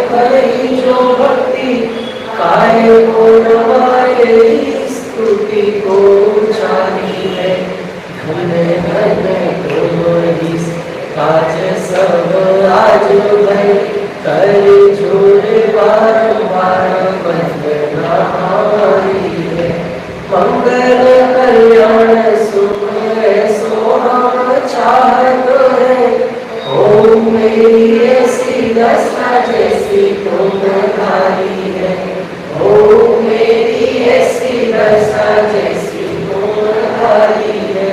भरी जो भक्ति, काहे को नवाए स्तुति को जानी है। धन धन तुम्हारी काज सब आज भय, कर जोड़े बारंबार वंदना हमारी है। मंगल कल्याण सुख सो हम चाहत है, ओम मेरी ऐसी दशा जैसी तुम्हारी है। ओम मेरी ऐसी दशा जैसी तुम्हारी है।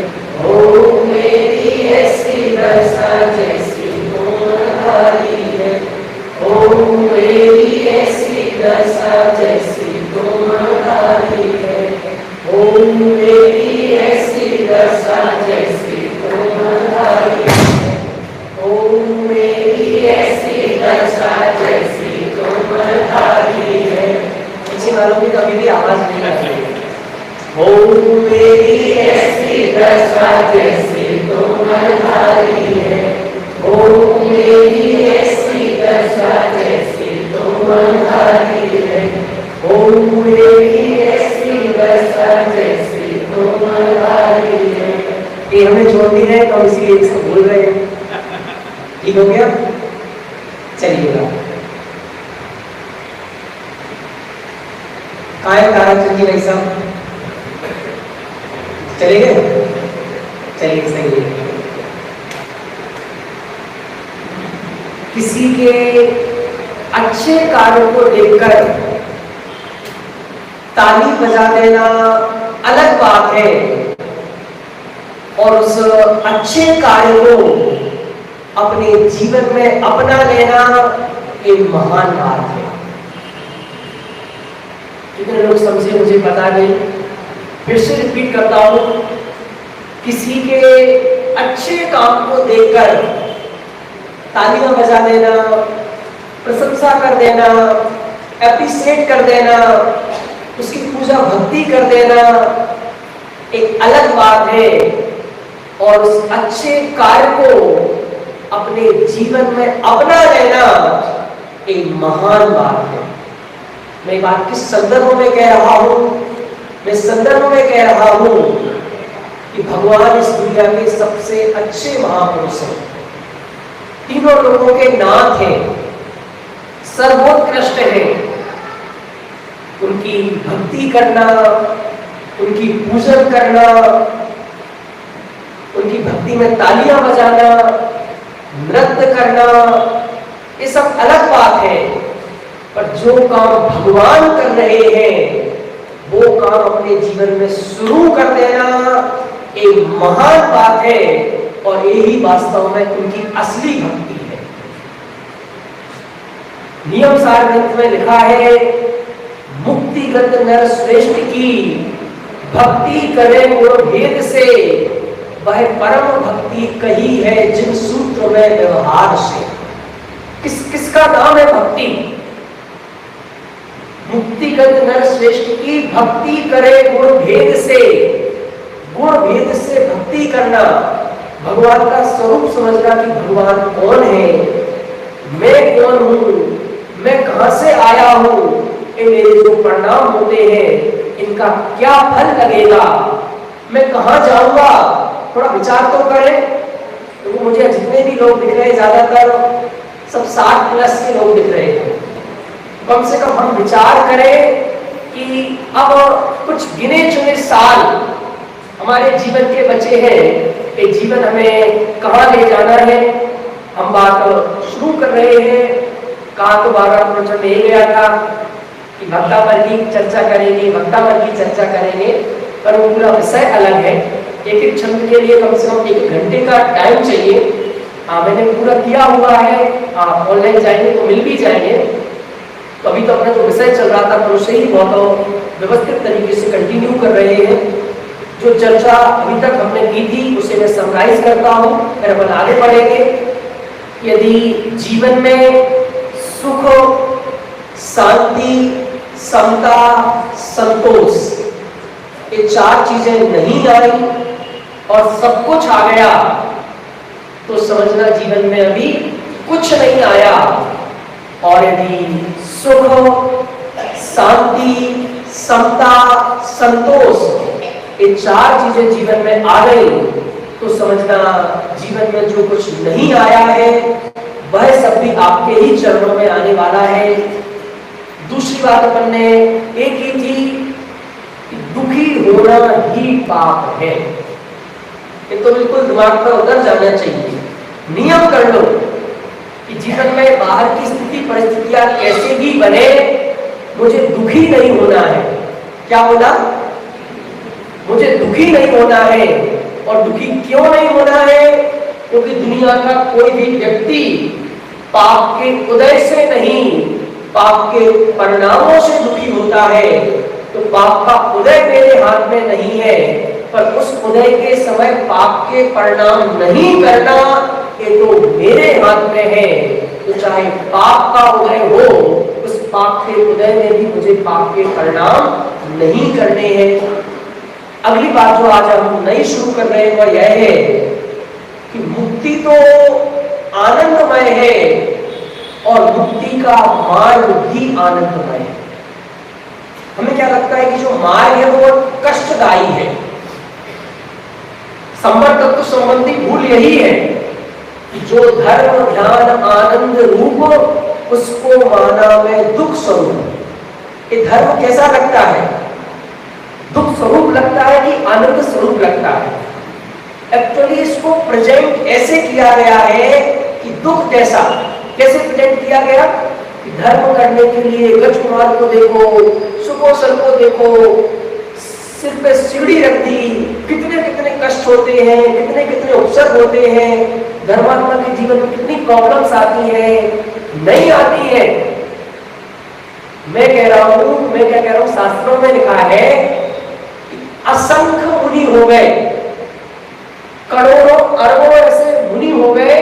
ओम मेरी ऐसी दशा जैसी तुम्हारी है। ओम मेरी ऐसी दशा जैसी तुम्हारी है। ओम मेरी ऐसी दशा जैसी तुम्हारी है। ओम मेरी ऐसी दशा जैसी तुम्हारी है। पीछे वालों की कभी भी आवाज नहीं आ रही। ओम मेरी ऐसी दशा जैसी तुम्हारी है। ओम मेरी ऐसी दशा जैसी तुम्हारी है। ओम मेरी ऐसी दशा जैसी तुम्हारी है। ये हमें छोड़ दी है तो इसीलिए इसको बोल रहे हैं। ठीक हो गया? चलिएगा। काय ताराचंद जी भाई साहब चले गए? चलिए सही है। किसी के अच्छे कार्य को देखकर ताली बजा देना अलग बात है, और उस अच्छे कार्य को अपने जीवन में अपना लेना एक महान बात है। कितने लोग समझे मुझे पता नहीं, फिर से रिपीट करता हूं। किसी के अच्छे काम को देखकर तालियां बजा देना, प्रशंसा कर देना, एप्रिशिएट कर देना, उसकी पूजा भक्ति कर देना एक अलग बात है, और उस अच्छे कार्य को अपने जीवन में अपना लेना एक महान बात है। मैं बात किस संदर्भ में कह रहा हूं? मैं संदर्भ में कह रहा हूं कि भगवान इस दुनिया के सबसे अच्छे महापुरुष हैं, तीनों लोगों के नाथ हैं, सर्वोत्कृष्ट हैं। उनकी भक्ति करना, उनकी पूजन करना, उनकी भक्ति में तालियां बजाना, नृत्य करना, ये सब अलग बात है। पर जो काम भगवान कर रहे हैं वो काम अपने जीवन में शुरू कर देना एक महान बात है, और यही वास्तव में उनकी असली भक्ति है। नियम सार ग्रंथ में लिखा है, मुक्तिगत नर श्रेष्ठ की भक्ति करे गुण भेद से, वह परम भक्ति कही है जिन सूत्र में व्यवहार से। किसका नाम है भक्ति? मुक्तिगत नर श्रेष्ठ की भक्ति करे गुण भेद से। गुण भेद से भक्ति करना, भगवान का स्वरूप समझना कि भगवान कौन है, मैं कौन हूं, मैं कहां से आया हूं, ये मेरे जो परिणाम होते हैं इनका क्या फल लगेगा, मैं कहां जाऊंगा, थोड़ा विचार तो करें। तो मुझे जितने भी लोग दिख रहे हैं ज्यादातर सब 60 प्लस के लोग दिख रहे हैं। कम से कम हम विचार करें कि अब कुछ गिने चुने साल हमारे जीवन के बचे हैं, ये जीवन हमें कहां ले जाना है। हम बात शुरू कर रहे हैं, कहा तो बारह प्रवचन में गया था कि भक्तामल की चर्चा करेंगे, भक्तामल की चर्चा करेंगे, पर वो पूरा विषय अलग है। एक एक छंद के लिए कम से कम 1 घंटे का टाइम चाहिए। मैंने पूरा किया हुआ है, ऑनलाइन जाएंगे तो मिल भी जाएंगे। तो अभी तो अपना जो विषय चल रहा था तो उसे ही बहुत व्यवस्थित तरीके से कंटिन्यू कर रहे हैं। जो चर्चा अभी तक हमने की थी उसे मैं समराइज करता हूँ, फिर अपन आगे बढ़ेंगे। यदि जीवन में सुख, शांति, समता, संतोष, ये 4 चीजें नहीं आई और सब कुछ आ गया तो समझना जीवन में अभी कुछ नहीं आया। और यदि सुख, शांति, समता, संतोष, ये चार चीजें जीवन में आ गई तो समझना जीवन में जो कुछ नहीं आया है वह सब भी आपके ही चरणों में आने वाला है। दूसरी बात अपन ने एक ही थी कि दुखी होना ही पाप है। ये तो बिल्कुल दिमाग पर उतर जाना चाहिए। नियम कर लो कि जीवन में बाहर की स्थिति परिस्थितियां कैसे भी बने, मुझे दुखी नहीं होना है। क्या होना? मुझे दुखी नहीं होना है। और दुखी क्यों नहीं होना है? क्योंकि दुनिया का कोई भी व्यक्ति पाप के उदय से नहीं, पाप के परिणामों से दुखी होता है। तो पाप का उदय मेरे हाथ में नहीं है, पर उस उदय के समय पाप के परिणाम नहीं करना ये तो मेरे हाथ में है। तो चाहे पाप का उदय हो, उस पाप के उदय में भी मुझे पाप के परिणाम नहीं करने हैं। अगली बात जो आज हम नई शुरू कर रहे हैं वह यह है कि मुक्ति तो आनंदमय है और मुक्ति का मार्ग भी आनंदमय है। हमें क्या लगता है कि जो मार्ग है वो कष्टदायी है। संवर तत्व संबंधी भूल यही है कि जो धर्म ध्यान आनंद रूप उसको माना में दुख स्वरूप। ये धर्म कैसा लगता है? दुख स्वरूप लगता है कि आनंद स्वरूप लगता है? एक्चुअली इसको प्रेजेंट ऐसे किया गया है कि दुख जैसा। कैसे प्रेजेंट किया गया? कि धर्म करने के लिए गज कुमार को देखो, सुकोसल को देखो, सिर पे सीढ़ी रख दी, कितने कितने कष्ट होते हैं, कितने कितने उपसर्ग होते हैं, धर्मात्मा के जीवन में कितनी प्रॉब्लम्स आती हैं, नहीं आती है। मैं क्या कह रहा हूं, शास्त्रों में लिखा है असंख्य मुनि हो गए, करोड़ों अरबों ऐसे मुनि हो गए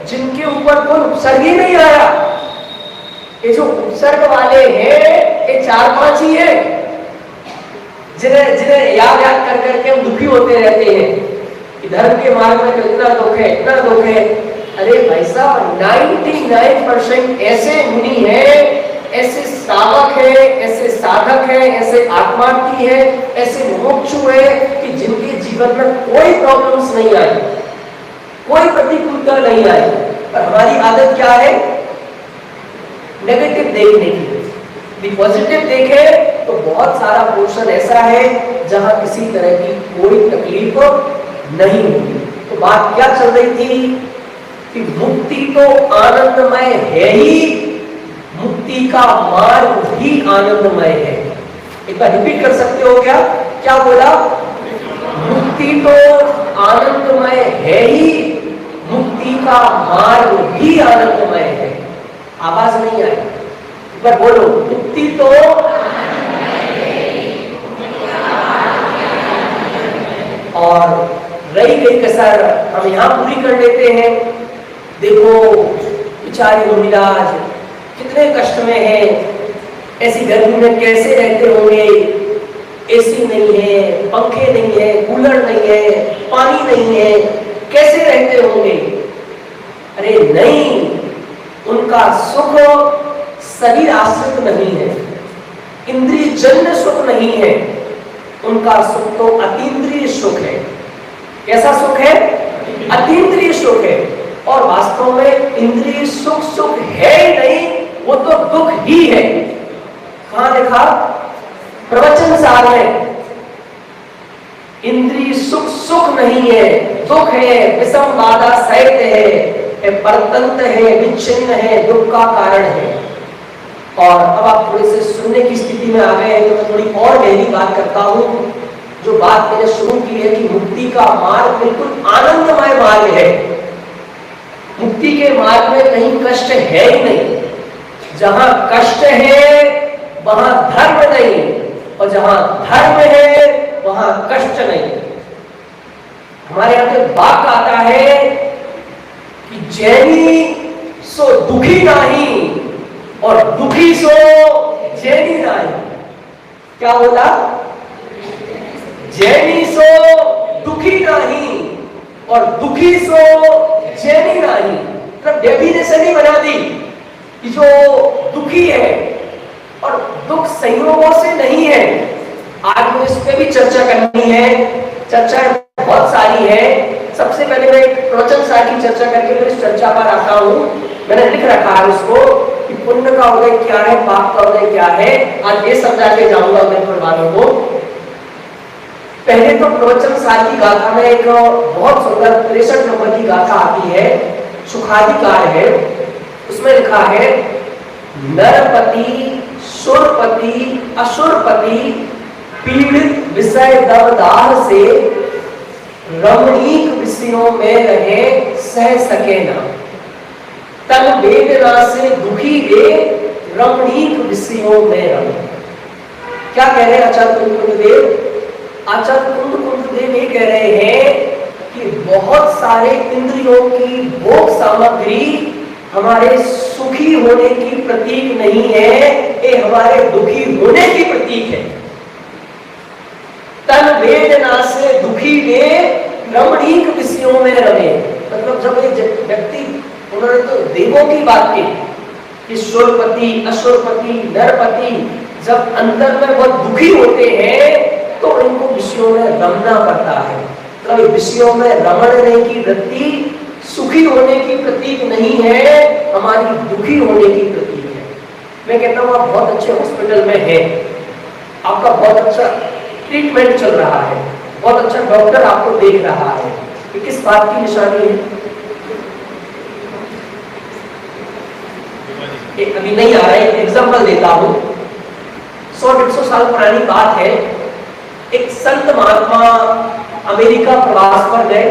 जिनके ऊपर कोई उपसर्ग ही नहीं आया। ये जो उपसर्ग वाले हैं ये 4-5 ही है जिन्हें याद कर करके हम दुखी होते रहते हैं। धर्म के मार्ग में तो इतना दुख है, इतना दुख है। अरे भाई साहब 99% ऐसे मुनि हैं, ऐसे श्रावक है, ऐसे साधक है, ऐसे आत्मार्थी है, ऐसे मोक्षु है कि जिनके जीवन में कोई प्रॉब्लम्स नहीं आई, कोई प्रतिकूलता नहीं आई। पर हमारी आदत क्या है? नेगेटिव देखने की। पॉजिटिव देखे तो बहुत सारा पोर्शन ऐसा है जहां किसी तरह की कोई तकलीफ नहीं होती। तो बात क्या चल रही थी कि मुक्ति तो आनंदमय है ही, मुक्ति का मार्ग भी आनंदमय है। एक बार रिपीट कर सकते हो क्या? क्या बोला? मुक्ति तो आनंदमय है ही, मुक्ति का मार्ग भी आनंदमय है। आवाज नहीं आई, एक बार बोलो, मुक्ति तो और रही गई कसर हम यहां पूरी कर लेते हैं। देखो बेचारे मुनिराज कितने कष्ट में है, ऐसी गर्मी में कैसे रहते होंगे। एसी नहीं है, पंखे नहीं है, कूलर नहीं है, पानी नहीं है, कैसे रहते होंगे। अरे नहीं, उनका सुख शरीर आश्रित नहीं है, इंद्रिय जन्य सुख नहीं है, उनका सुख तो अतीन्द्रिय सुख है। कैसा सुख है? अतीन्द्रिय सुख है। और वास्तव में इंद्रिय सुख सुख है ही नहीं, वो तो दुख ही है। कहां लिखा? प्रवचन सार में। इंद्रिय सुख सुख नहीं है, दुख है, विषम बाधा सहित है, परतंत्र है, विच्छिन्न है, दुख का कारण है। और अब आप थोड़े से सुनने की स्थिति में आ गए हैं तो मैं थोड़ी और गहरी बात करता हूं। जो बात मैंने शुरू की है कि मुक्ति का मार्ग बिल्कुल आनंदमय मार्ग है। मुक्ति के मार्ग में कहीं कष्ट है ही नहीं। जहां कष्ट है वहां धर्म नहीं, और जहां धर्म है वहां कष्ट नहीं। हमारे यहां पे वाक्य आता है कि जैनी सो दुखी नहीं और दुखी सो जैनी नहीं। क्या बोला? जैनी सो दुखी नहीं और दुखी सो जैनी नहीं। मतलब डेफिनेशन ही बना दी कि जो दुखी है और दुख संयोगों से नहीं है। आज मुझे इस पे भी चर्चा करनी है, चर्चा बहुत सारी है। सबसे पहले मैं एक प्रवचन सार की चर्चा करके फिर इस चर्चा पर आता हूँ। मैंने लिख रखा है उसको कि पुण्य का उदय क्या है, पाप का उदय क्या है। आज ये समझा के जाऊंगा अपने वालों को। पहले तो प्रवचन सार की गाथा में एक बहुत सुंदर 63 नंबर की गाथा आती है, सुखाधिकार है। उसमें लिखा है, नरपति सुरपति असुरपति पीड़ित विषय दबदाह से रमणीक विषयों में रहे सह सके न। तन वेदना से दुखी वे रमणीक विषयों में रहे। क्या कह रहे हैं आचार्य कुंददेव? आचार्य कुंददेव ये कह रहे हैं कि बहुत सारे इंद्रियों की भोग सामग्री हमारे सुखी होने की प्रतीक नहीं है, ये हमारे दुखी होने की प्रतीक है। तन वेदना से दुखी वे रमणीक विषयों में रहे। मतलब जब एक व्यक्ति, उन्होंने तो देवों की बात की कि सुरपति असुरपति नरपति जब अंदर में बहुत दुखी होते हैं तो इनको विषयों में रमना पड़ता है। तो विषयों में रमणने की वृत्ति सुखी होने की प्रतीक नहीं है, हमारी दुखी होने की प्रतीक है। मैं कहता हूँ आप बहुत अच्छे हॉस्पिटल में हैं, आपका बहुत अच्छा ट्रीटमेंट चल रहा है, बहुत अच्छा डॉक्टर आपको देख रहा है, ये किस बात की निशानी है? एक अभी नहीं आ रहा है, एग्जाम्पल देता हूँ। 100-150 साल पुरानी बात है। एक संत महात्मा अमेरिका प्रवास पर गए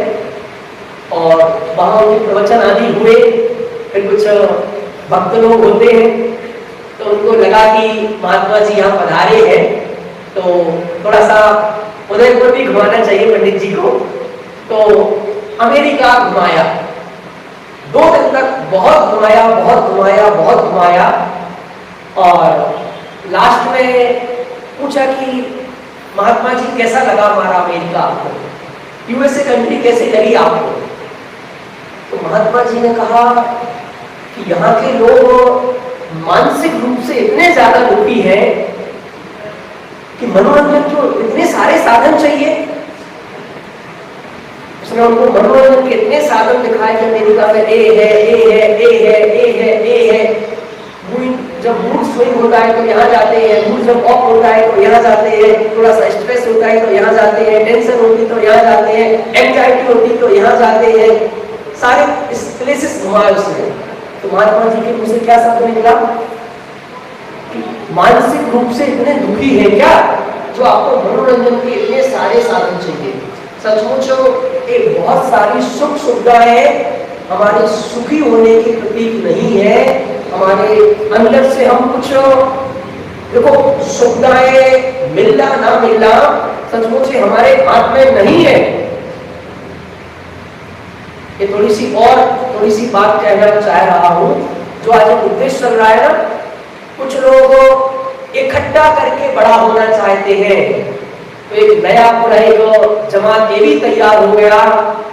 और वहां उनके प्रवचन आदि हुए। फिर कुछ भक्त लोग होते हैं तो उनको लगा कि महात्मा जी यहाँ पधारे हैं तो थोड़ा सा उदयपुर भी घुमाना चाहिए पंडित जी को। तो अमेरिका घुमाया, 2 दिन तक बहुत घुमाया और लास्ट में पूछा कि महात्मा जी कैसा लगा हमारा अमेरिका आपको, यूएसए कंट्री कैसी लगी आपको? तो महात्मा जी ने कहा कि यहाँ के लोग मानसिक रूप से इतने ज्यादा दुखी हैं कि मनोरंजन को इतने सारे साधन चाहिए। उसने उनको मनोरंजन के इतने साधन दिखाए कि अमेरिका में जब मूड स्विंग होता है तो यहाँ जाते हैं, मूड जब ऑफ होता है तो यहाँ जाते हैं, थोड़ा सा स्ट्रेस होता है तो यहाँ जाते हैं, टेंशन होती तो यहाँ जाते हैं, एंजाइटी होती तो यहाँ जाते हैं, सारे प्लेसेस घुमाए उसने। तो महात्मा जी के मुंह से क्या शब्द निकला? मानसिक रूप से इतने दुखी है क्या जो आपको मनोरंजन के इतने सारे साधन चाहिए? सचमुच एक बहुत सारी सुख सुविधाएं हमारे सुखी होने की प्रतीक नहीं है। हमारे अंदर से हम कुछ देखो सुविधाएं मिलना ना मिलना सचमुच हमारे हाथ में नहीं है। ये थोड़ी सी बात कहना चाह रहा हूं। जो आज उद्देश्य चल रहा है ना, कुछ लोग इकट्ठा करके बड़ा होना चाहते हैं तो एक नया पूरा एक जमात ये भी तैयार हो गया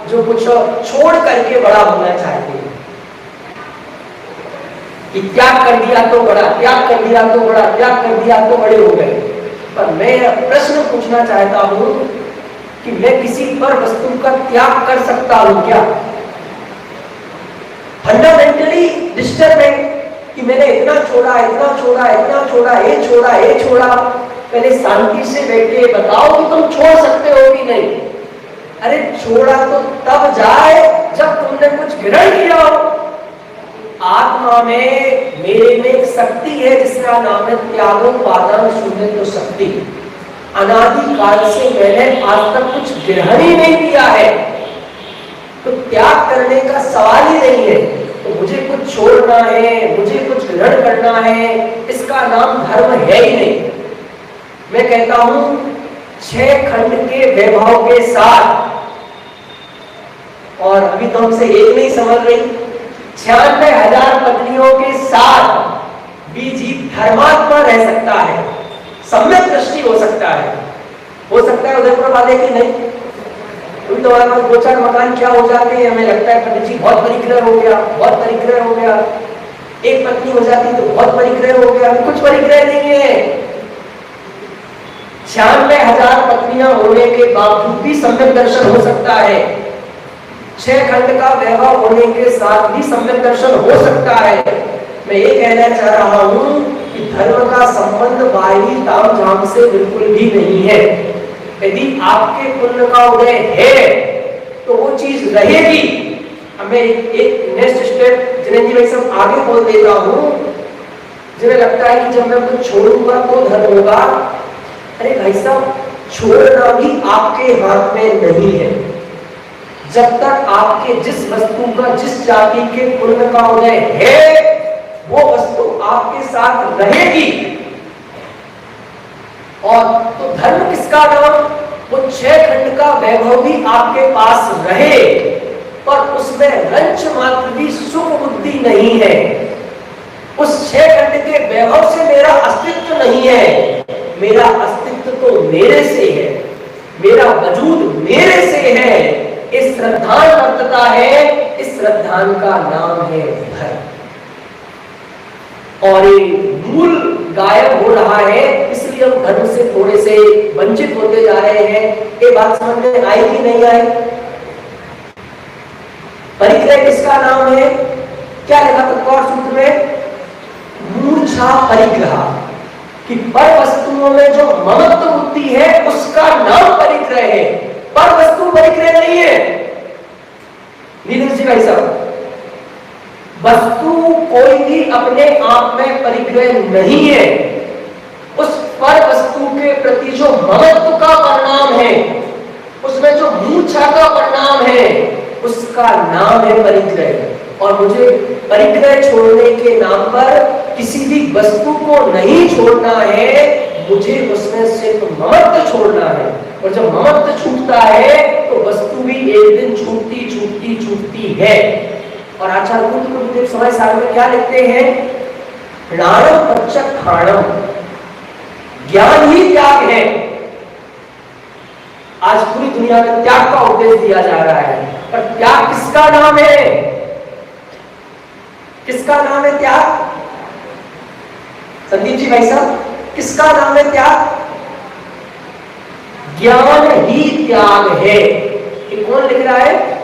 जो कुछ छोड़ करके बड़ा होना चाहते हैं कि त्याग कर दिया तो बड़ा, त्याग कर दिया तो बड़ा, त्याग कर दिया तो बड़े हो गए। पर मैं प्रश्न पूछना चाहता हूं कि मैं किसी पर वस्तु का त्याग कर सकता हूं क्या? फंडामेंटली डिस्टर्बिंग कि मैंने इतना छोड़ा, इतना छोड़ा, इतना छोड़ा, ये छोड़ा, ये छोड़ा। पहले शांति से बैठ के बताओ कि तुम छोड़ सकते हो कि नहीं। अरे छोड़ा तो तब जाए जब तुमने कुछ ग्रहण किया हो। आत्मा में मेरे में एक शक्ति है जिसका नाम है त्यागोपादान शून्य तो शक्ति। अनादि काल से मैंने आज तक कुछ ग्रहण ही नहीं किया है तो त्याग करने का सवाल ही नहीं है। तो मुझे कुछ छोड़ना है, मुझे कुछ ग्रहण करना है, इसका नाम धर्म है ही नहीं। मैं कहता हूं 6 खंड के वैभव के साथ, और अभी तो हमसे एक नहीं समझ रही, 96,000 पत्नियों के साथ भी जीव धर्मात्मा रह सकता है, सम्यक दृष्टि हो सकता है उदयपुर वाले की नहीं। अभी तो हमारे पास 2-4 मकान क्या हो जाते हैं, हमें लगता है पंडित जी बहुत परिग्रह हो गया, बहुत परिग्रह हो गया। एक पत्नी हो जाती तो बहुत परिग्रह हो गया, कुछ परिग्रह नहीं है। 96,000 पत्नियां होने के बावजूद भी सम्यक दर्शन हो सकता है। 6 खंड का वैभव होने के साथ भी सम्यक दर्शन हो सकता है। मैं ये कहना चाह रहा हूं कि धर्म का संबंध बाहरी तामझाम से बिल्कुल भी नहीं है। यदि आपके पुण्य का उदय है तो वो चीज रहेगी। हमें एक नेक्स्ट स्टेप जिनेंद्र जी भाई सब आगे बोल देता हूं। जिन्हें लगता है कि जब मैं कुछ छोड़ूंगा तो धर्म होगा, अरे भाई साहब, छोड़ना भी आपके हाथ में नहीं है। जब तक आपके जिस वस्तु का, जिस जाति के पुण्य का उदय है, वो वस्तु आपके साथ रहेगी। और तो धर्म किसका नाम, वो 6 खंड का वैभव भी आपके पास रहे, पर उसमें रंच मात्र भी सुख बुद्धि नहीं है। उस 6 खंड के वैभव से मेरा अस्तित्व नहीं है। मेरा अस्तित्व तो मेरे से है, मेरा वजूद मेरे से है। इस श्रद्धान वर्तता है, इस श्रद्धान का नाम है धर्म। और ये मूल गायब हो रहा है, इसलिए हम धर्म से थोड़े से वंचित होते जा रहे हैं। ये बात समझ में आई कि नहीं आई? परिग्रह किसका नाम है? क्या लिखा तत्पर सूत्र में? मूर्छा परिग्रह, कि पर वस्तुओं में जो ममत्व बुद्धि है उसका नाम परिग्रह है, पर वस्तु परिग्रह नहीं है। नीरज जी भाई साहब, वस्तु कोई भी अपने आप में परिग्रह नहीं है। उस पर वस्तु के प्रति जो ममत्व का परिणाम है, उसमें जो मूर्छा का परिणाम है, उसका नाम है परिग्रह। और मुझे परिग्रह छोड़ने के नाम पर किसी भी वस्तु को नहीं छोड़ना है, मुझे उसमें सिर्फ ममत्व छोड़ना है। और जब ममत्व छूटता है तो वस्तु भी एक दिन छूटती छूटती छूटती है। और आचार्य गुरुदेव समय सार में क्या लिखते हैं? णाणम पच्चक खाणम, ज्ञान ही त्याग है। आज पूरी दुनिया में त्याग का उपदेश दिया जा रहा है, पर त्याग किसका नाम है? किसका नाम है त्याग? संदीप जी भाई साहब, किसका नाम है त्याग? ज्ञान ही त्याग है। ये कौन लिख रहा है?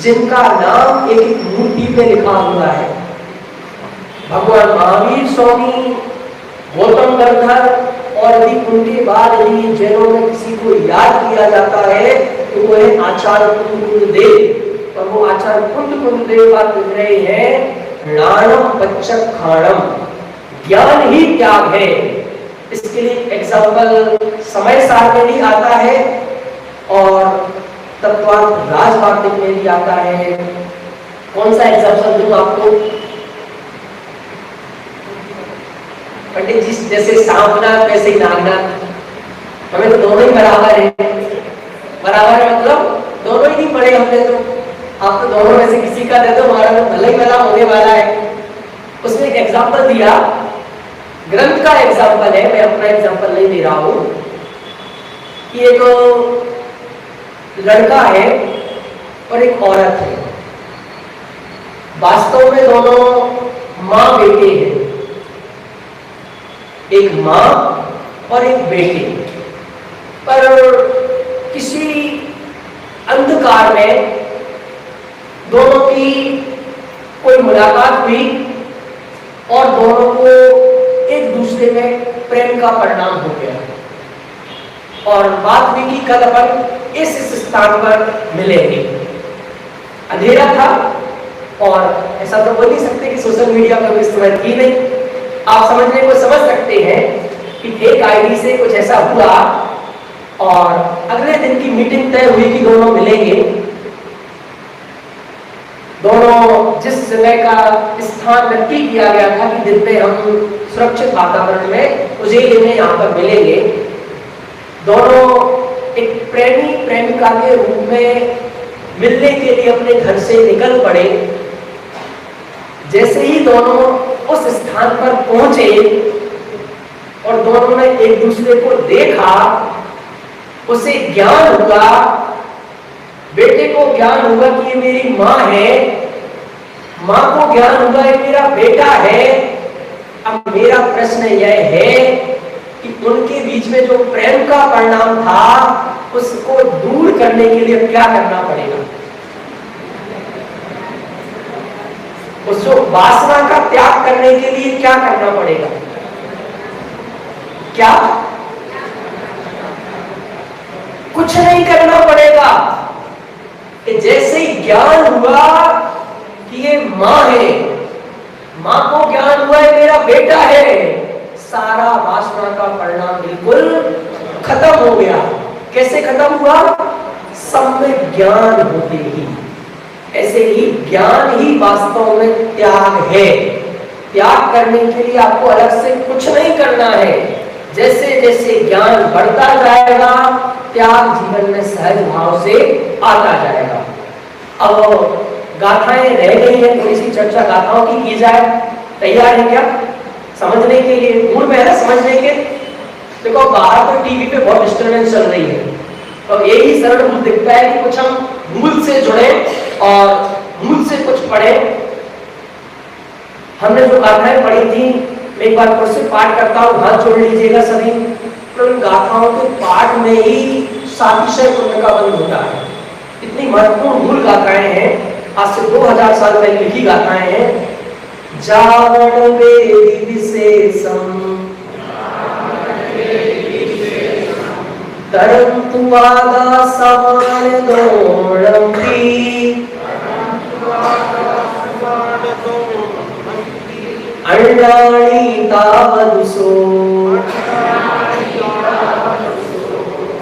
जिनका नाम एक मूर्ति पे लिखा हुआ है। भगवान महावीर स्वामी, गौतम गंधर, और यदि उनके बाद यदि जैनों में किसी को याद किया जाता है तो वो है आचार्य कुंददेव। और वो आचार्य कुंददेव बात लिख रहे हैं, णाणम पच्चक खाणम, ज्ञान ही त्याग है। इसके लिए एग्जाम्पल समय सार में भी आता है और तत्वार्थ राजवार्तिक में भी आता है। कौन सा एग्जाम्पल दूं आपको? पंडित जी, जैसे सांपनाथ वैसे ही नागनाथ, हमें तो दोनों ही बराबर है। बराबर है मतलब दोनों ही नहीं पढ़े हमने, तो आप तो दोनों में से किसी का दे दो, हमारा तो भला ही भला होने वाला है। उसने एक एग्जाम्पल दिया, ग्रंथ का एग्जाम्पल है, मैं अपना एग्जाम्पल नहीं दे रहा हूं, कि एक लड़का है और एक औरत है। वास्तव में दोनों मां बेटे हैं, एक मां और एक बेटे। पर किसी अंधकार में दोनों की कोई मुलाकात हुई और दोनों को एक दूसरे में प्रेम का परिणाम हो गया। और बात हुई कि कल अपन इस स्थान पर मिलेंगे। अंधेरा था और ऐसा तो बोल नहीं सकते कि सोशल मीडिया का कोई इस्तेमाल की नहीं। आप समझने को समझ सकते हैं कि एक आईडी से कुछ ऐसा हुआ और अगले दिन की मीटिंग तय हुई कि दोनों मिलेंगे। दोनों जिस जगह का स्थान नक्की किया गया था कि दिन में हम सुरक्षित वातावरण में उजेले में यहाँ पर मिलेंगे, दोनों एक प्रेमी प्रेमिका के रूप में मिलने के लिए अपने घर से निकल पड़े। जैसे ही दोनों उस स्थान पर पहुंचे और दोनों ने एक दूसरे को देखा, उसे ज्ञान हुआ, बेटे को ज्ञान हुआ कि ये मेरी मां है। मां को ज्ञान हुआ है मेरा बेटा है। अब मेरा प्रश्न यह है कि उनके बीच में जो प्रेम का परिणाम था उसको दूर करने के लिए क्या करना पड़ेगा? उस जो वासना का त्याग करने के लिए क्या करना पड़ेगा? क्या? कुछ नहीं करना पड़ेगा। कि जैसे ही ज्ञान हुआ कि ये मां है, मां को ज्ञान हुआ है मेरा बेटा है, सारा वासना का परिणाम बिल्कुल खत्म हो गया। कैसे खत्म हुआ? सम्यक ज्ञान होते ही। ऐसे ही ज्ञान ही वास्तव में त्याग है। त्याग करने के लिए आपको अलग से कुछ नहीं करना है। जैसे जैसे ज्ञान बढ़ता जाएगा त्याग जीवन में सहज भाव से आता जाएगा। अब गाथाएं रह गई हैं, थोड़ी सी चर्चा गाथाओं की जाए। तैयार है क्या समझने के लिए? मूड में है ना समझने के? देखो बाहर तो टीवी पे बहुत डिस्टर्बेंस चल रही है, तो यही सरल मूल दिखता है कि कुछ हम मूल से जुड़े और मूल से कुछ पढ़े। हमने जो गाथाएं पढ़ी थी, मैं एक बार फिर से पाठ करता हूँ, हाथ जोड़ लीजिएगा सभी। तो इन गाथाओं के पाठ में ही सातिशय पुण्य का बंध होता है। इतनी महत्वपूर्ण मूल गाथाएं हैं, आज से 2000 साल पहले लिखी गाथाएं हैं। जावण वेदी विशेषम तरंतु आगा समान दोणंती अंडाणी तावदुसो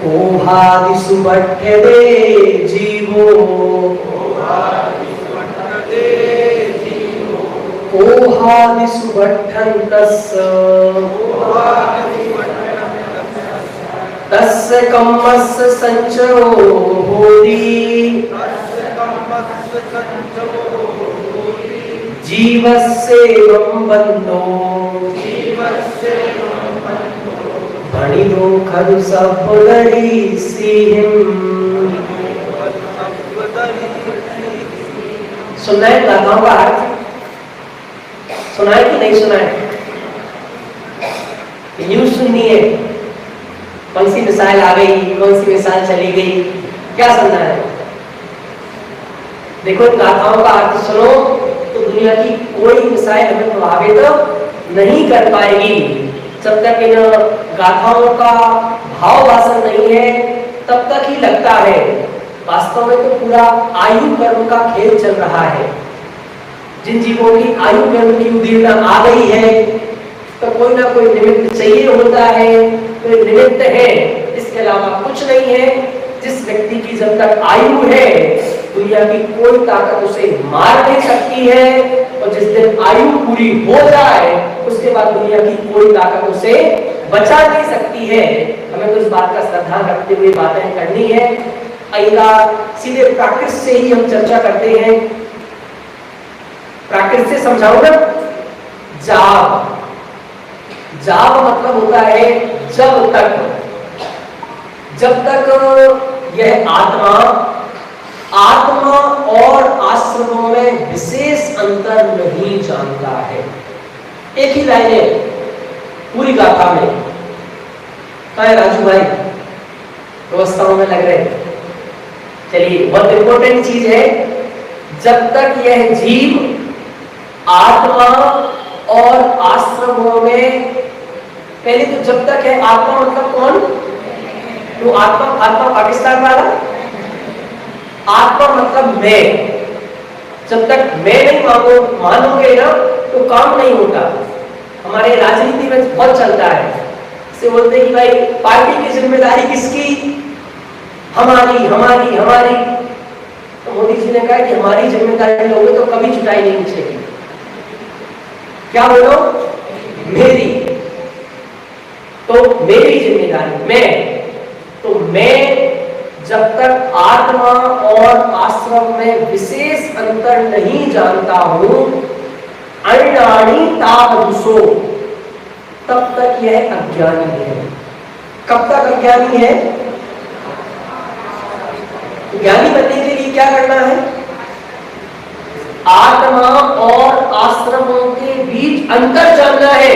कोहादिसु बट्ठ्यते जीवो कोहादिसु बट्ठन्तस्य तस्य कम्मस्य संचरो होति जीवस्येवं बन्धो भणिनो खलु सपदरि सिंह। सुना है गाथाओं का अर्थ? सुना है कि नहीं सुना है? न्यूज सुननी है, कौन सी मिसाइल आ गई, कौन सी मिसाइल चली गई, क्या सुनना है? देखो इन गाथाओं का अर्थ सुनो तो दुनिया की कोई मिसाइल हमें प्रभावित नहीं कर पाएगी। जब तक इन गाथाओं का भाव वासन नहीं है तब तक ही लगता है। वास्तव में तो पूरा आयु कर्म का खेल चल रहा है। जिन जीवों की आयु कर्म की उदीर्णा आ गई है तो कोई ना कोई निमित्त चाहिए होता है, तो निमित्त है, इसके अलावा कुछ नहीं है। जिस व्यक्ति की जब तक आयु है दुनिया की कोई ताकत उसे मार नहीं सकती है, और जिस दिन आयु पूरी हो जाए उसके बाद दुनिया की कोई ताकत उसे बचा नहीं सकती है। हमें तो इस बात का श्रद्धा रखते हुए बातें करनी है। आइएगा सीधे प्राकृत से ही हम चर्चा करते हैं। प्राकृत से समझाऊंगा। जाप, जाप मतलब होता है जब तक यह आत्मा और आश्रमों में विशेष अंतर नहीं जानता है। एक ही लाइन है पूरी गाथा में। कहाँ है राजू भाई? व्यवस्थाओं में लग रहे। चलिए, बहुत इंपॉर्टेंट चीज है, जब तक यह जीव आत्मा और आश्रमों में, पहले तो जब तक है आत्मा मतलब कौन? तो आत्मा पाकिस्तान वाला, आत्मा मतलब मैं। जब तक मैं नहीं मानोगे ना तो काम नहीं होता। हमारे राजनीति में बहुत चलता है, इसे बोलते हैं कि भाई पार्टी की जिम्मेदारी किसकी? हमारी हमारी हमारी। तो मोदी जी ने कहा कि हमारी जिम्मेदारी लोगे तो कभी छुटाई नहीं मिलेगी। क्या बोलो? मेरी। तो मेरी जिम्मेदारी, मैं। तो मैं जब तक आत्मा और आश्रम में विशेष अंतर नहीं जानता हूं, अण्डाणि तावदुसो, तब तक यह अज्ञानी है। कब तक अज्ञानी है? ज्ञानी बनने के लिए क्या करना है? आत्मा और आश्रमों के बीच अंतर जानना है।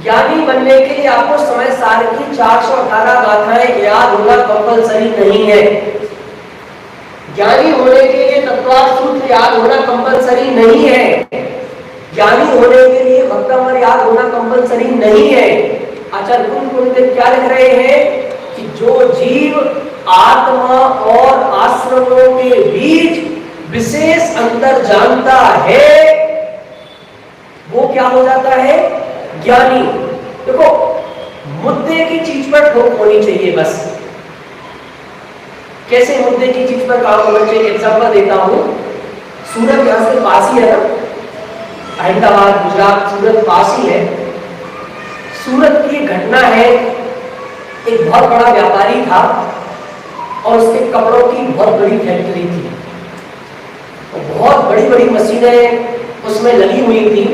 ज्ञानी बनने के लिए आपको समय सार की 418 गाथाएं याद होना कंपलसरी नहीं है। ज्ञानी होने के लिए तत्वार्थ सूत्र याद होना कंपलसरी नहीं है। ज्ञानी होने के लिए भक्तमर याद होना कंपलसरी नहीं है। आचार्य कुंद क्या लिख रहे हैं कि जो जीव आत्मा और आश्रमों के बीच विशेष अंतर जानता है वो क्या हो जाता है? ज्ञानी। देखो, मुद्दे की चीज पर ठोक होनी चाहिए बस। कैसे मुद्दे की चीज पर काम होना चाहिए? एग्जांपल देता हूं। सूरत यहां से पास ही है ना, अहमदाबाद गुजरात, सूरत पास ही है। सूरत की घटना है, एक बहुत बड़ा व्यापारी था और उसके कपड़ों की बहुत बड़ी फैक्ट्री थी। बहुत बड़ी बड़ी मशीनें उसमें लगी हुई थी।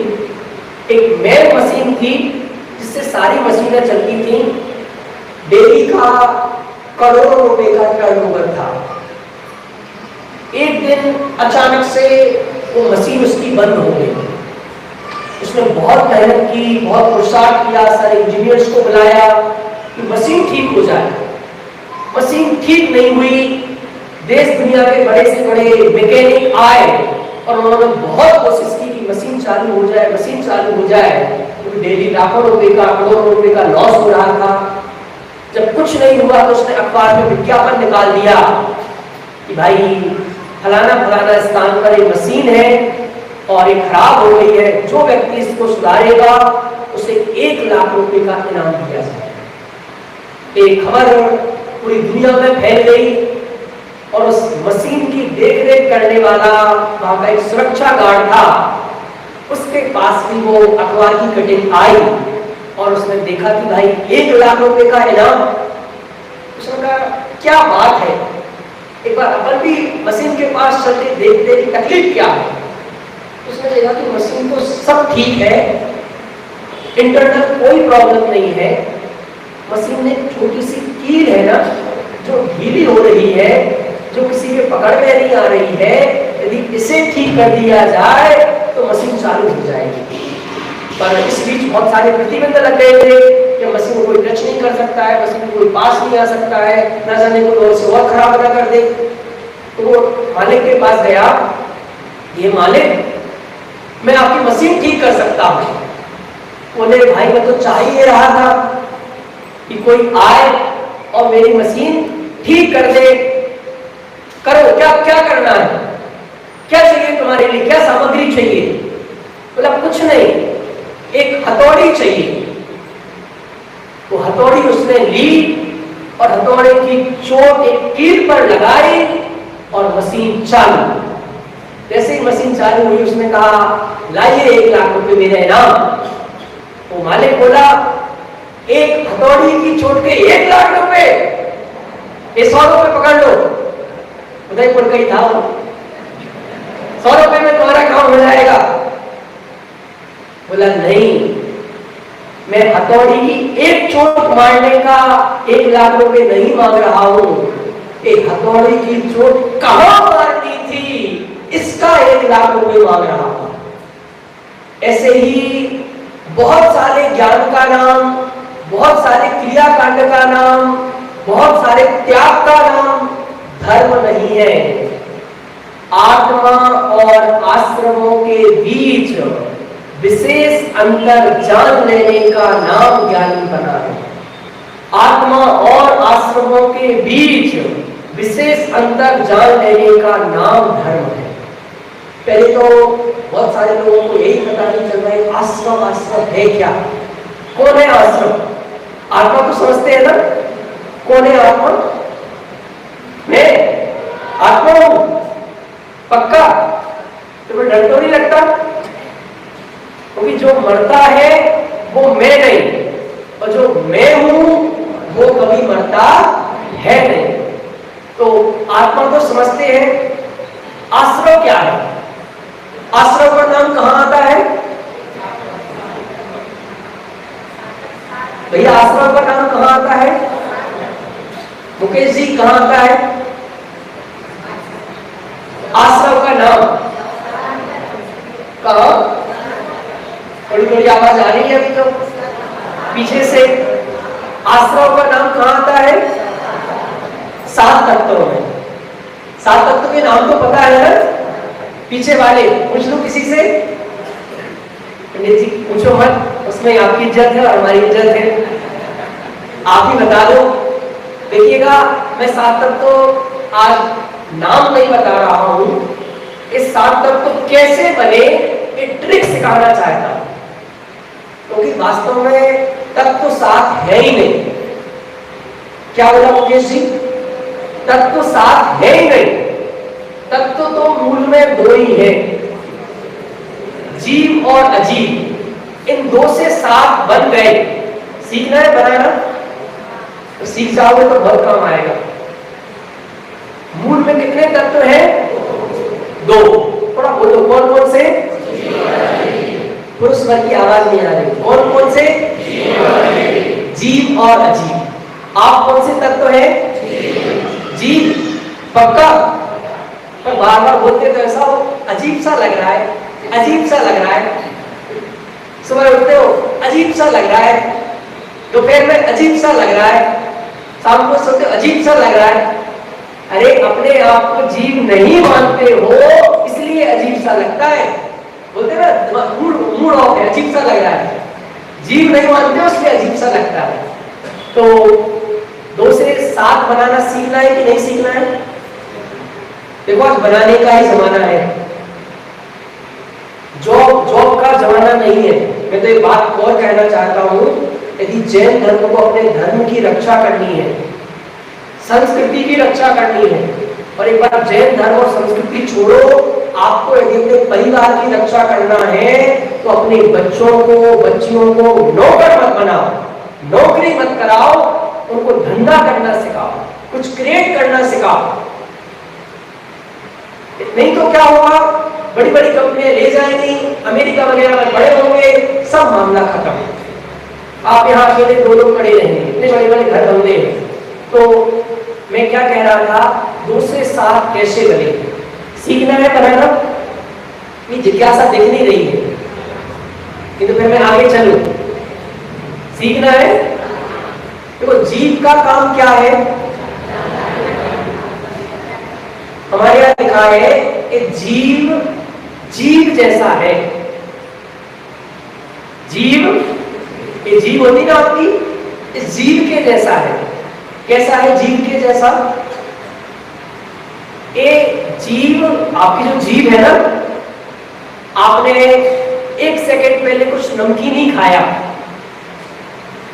एक मेन मशीन थी जिससे सारी मशीनें चलती थी। डेली का करोड़ों रुपए का टर्नओवर था। एक दिन अचानक से वो मशीन उसकी बंद हो गई। उसने बहुत मेहनत की, बहुत पुरुषार्थ किया, सारे इंजीनियर्स को बुलाया कि मशीन ठीक हो जाए। मशीन ठीक नहीं हुई। देश दुनिया के बड़े से बड़े मैकेनिक आए और उन्होंने बहुत कोशिश की कि मशीन चालू हो जाए, मशीन चालू हो जाए। क्योंकि डेली लाखों रुपए का, करोड़ों रुपए का लॉस हो रहा था। जब कुछ नहीं हुआ तो उसने अखबार में विज्ञापन निकाल दिया कि भाई फलाना फलाना स्थान पर एक मशीन है और ये खराब हो गई है, जो व्यक्ति इसको सुधारेगा उसे 1 लाख रुपए का इनाम दिया जाए। एक खबर पूरी दुनिया में फैल गई और उस मशीन की देखरेख करने वाला वहां का एक सुरक्षा गार्ड था। उसके पास भी वो अखबार की कटिंग आई और उसने देखा कि भाई 1 लाख रुपए का इनाम। उसने कहा क्या बात है, एक बार अपन भी मशीन के पास चलते देखते कि तकलीफ क्या है। उसने देखा कि मशीन तो सब ठीक है, इंटरनल कोई प्रॉब्लम नहीं है। मशीन में छोटी सी कील है ना जो ढीली हो रही है, जो किसी के पकड़ में नहीं आ रही है, यदि इसे ठीक कर दिया जाए तो मशीन चालू हो जाएगी। पर इस बीच बहुत सारे प्रतिबंध लग गए थे कि मशीन को कोई टच नहीं कर सकता है, मशीन को कोई पास नहीं आ सकता है, ना जाने कोई और से और खराब ना कर दे। तो वो मालिक के पास गया, ये मालिक मैं आपकी मशीन ठीक कर सकता हूँ। बोले भाई मैं तो चाह ही रहा था कि कोई आए और मेरी मशीन ठीक कर दे। करो, क्या क्या करना है, क्या चाहिए तुम्हारे लिए, क्या सामग्री चाहिए? बोला कुछ नहीं, एक हथौड़ी चाहिए। वो हथौड़ी उसने ली और हथौड़े की चोट एक कील पर लगाई और मशीन चालू। जैसे ही मशीन चालू हुई उसने कहा लाइए 1 लाख रुपए मेरा इनाम। वो मालिक बोला एक हथौड़ी की चोट के 1 लाख रुपए, ये 100 रुपए पकड़ लो। उदयपुर का ही था, 100 रुपए में तुम्हारा काम हो जाएगा। बोला नहीं, मैं हथौड़ी की एक चोट मारने का 1 लाख रुपए नहीं मांग रहा हूं, एक हथौड़ी की चोट कहां मारनी थी इसका 1 लाख रुपए मांग रहा हूं। ऐसे ही बहुत सारे ज्ञान का नाम, बहुत सारे क्रियाकांड का नाम, बहुत सारे त्याग का नाम धर्म नहीं है। आत्मा और आश्रमों के बीच विशेष अंतर जान लेने का नाम ज्ञानी बना है। आत्मा और आश्रमों के बीच विशेष अंतर जान लेने का नाम धर्म है। पहले तो बहुत सारे लोगों को यही पता नहीं चल रहा है आश्रम, आश्रम है क्या, कौन है आश्रम? आत्मा तो समझते हैं ना, कौन है आत्मा? मैं आत्मा हूं, पक्का? तुम्हें डर तो नहीं लगता? क्योंकि जो मरता है वो मैं नहीं, और जो मैं हूं वो कभी मरता है नहीं। तो आत्मा तो समझते हैं। आश्रम क्या है? आश्रम का नाम कहां आता है भैया? आश्रम का नाम कहां आता है? मुकेश जी कहां आता है आश्रम का नाम? थोड़ी थोड़ी आवाज आ रही है अभी तो पीछे से। आश्रम का नाम कहां आता है? 7 तत्वों में। 7 तत्वों के नाम तो पता है ना? पीछे वाले पूछ लो किसी से। पंडित जी पूछो मत, उसमें आपकी इज्जत है और हमारी इज्जत है, आप ही बता दो। देखिएगा मैं 7 तत्व आज नाम नहीं बता रहा हूं, इस 7 तत्व कैसे बने एक ट्रिक सिखाना चाहता हूं, क्योंकि वास्तव में तत्व 7 है ही नहीं। क्या बोला मुकेश जी? तत्व 7 है ही नहीं। तत्व तो मूल में 2 ही है, जीव और अजीव। इन 2 से 7 बन गए। सीखना है बनाना तो सीख जाओगे तो बहुत काम आएगा। मूल में कितने तत्व हैं? 2। थोड़ा बोलो कौन कौन से? पुरुष वर्ग की आवाज नहीं आ रही। कौन कौन से? जीव और अजीव। आप कौन से तत्व हैं? जीव। पक्का? पर बार बार बोलते तो ऐसा अजीब सा लग रहा है, अजीब सा लग रहा है। सुबह उठते हो अजीब सा लग रहा है, दोपहर में अजीब सा लग रहा है, शाम को सोते हो अजीब सा लग रहा है। अरे अपने आप को जीव नहीं मानते हो इसलिए अजीब सा लगता है। बोलते ना मूड ऑफ है, अजीब सा लग रहा है। जीव नहीं मानते हो इसलिए अजीब सा लगता है। तो 2 से 7 बनाना सीखना है कि नहीं सीखना है? देखो आज बनाने का ही जमाना है, जॉब का जमाना नहीं है। मैं तो एक बात और कहना चाहता हूं, यदि जैन धर्म को अपने धर्म की रक्षा करनी है, संस्कृति की रक्षा करनी है, और एक बार जैन धर्म और संस्कृति छोड़ो, आपको यदि अपने परिवार की रक्षा करना है तो अपने बच्चों को बच्चियों को नौकर मत बनाओ, नौकरी मत कराओ, उनको धंधा करना सिखाओ, कुछ क्रिएट करना सिखाओ। नहीं तो क्या होगा, बड़ी बड़ी कंपनियां ले जाएंगी, अमेरिका वगैरह में बड़े होंगे, सब मामला खत्म। आप यहाँ अकेले 2 लोग खड़े रहेंगे, इतने बड़े बड़े घर बनते हैं। तो मैं क्या कह रहा था, 2 से 7 कैसे बने सीखना है बनाना। ये जिज्ञासा दिख नहीं रही है, किंतु फिर मैं आगे चलूं। सीखना है। देखो जीव का काम क्या है? हमारे यहां लिखा है कि जीव जैसा है। जीव, ये जीव होती ना आपकी, इस जीव के जैसा है। कैसा है जीव के जैसा? ये जीव, आपकी जो जीव है ना, आपने 1 सेकंड पहले कुछ नमकीन ही खाया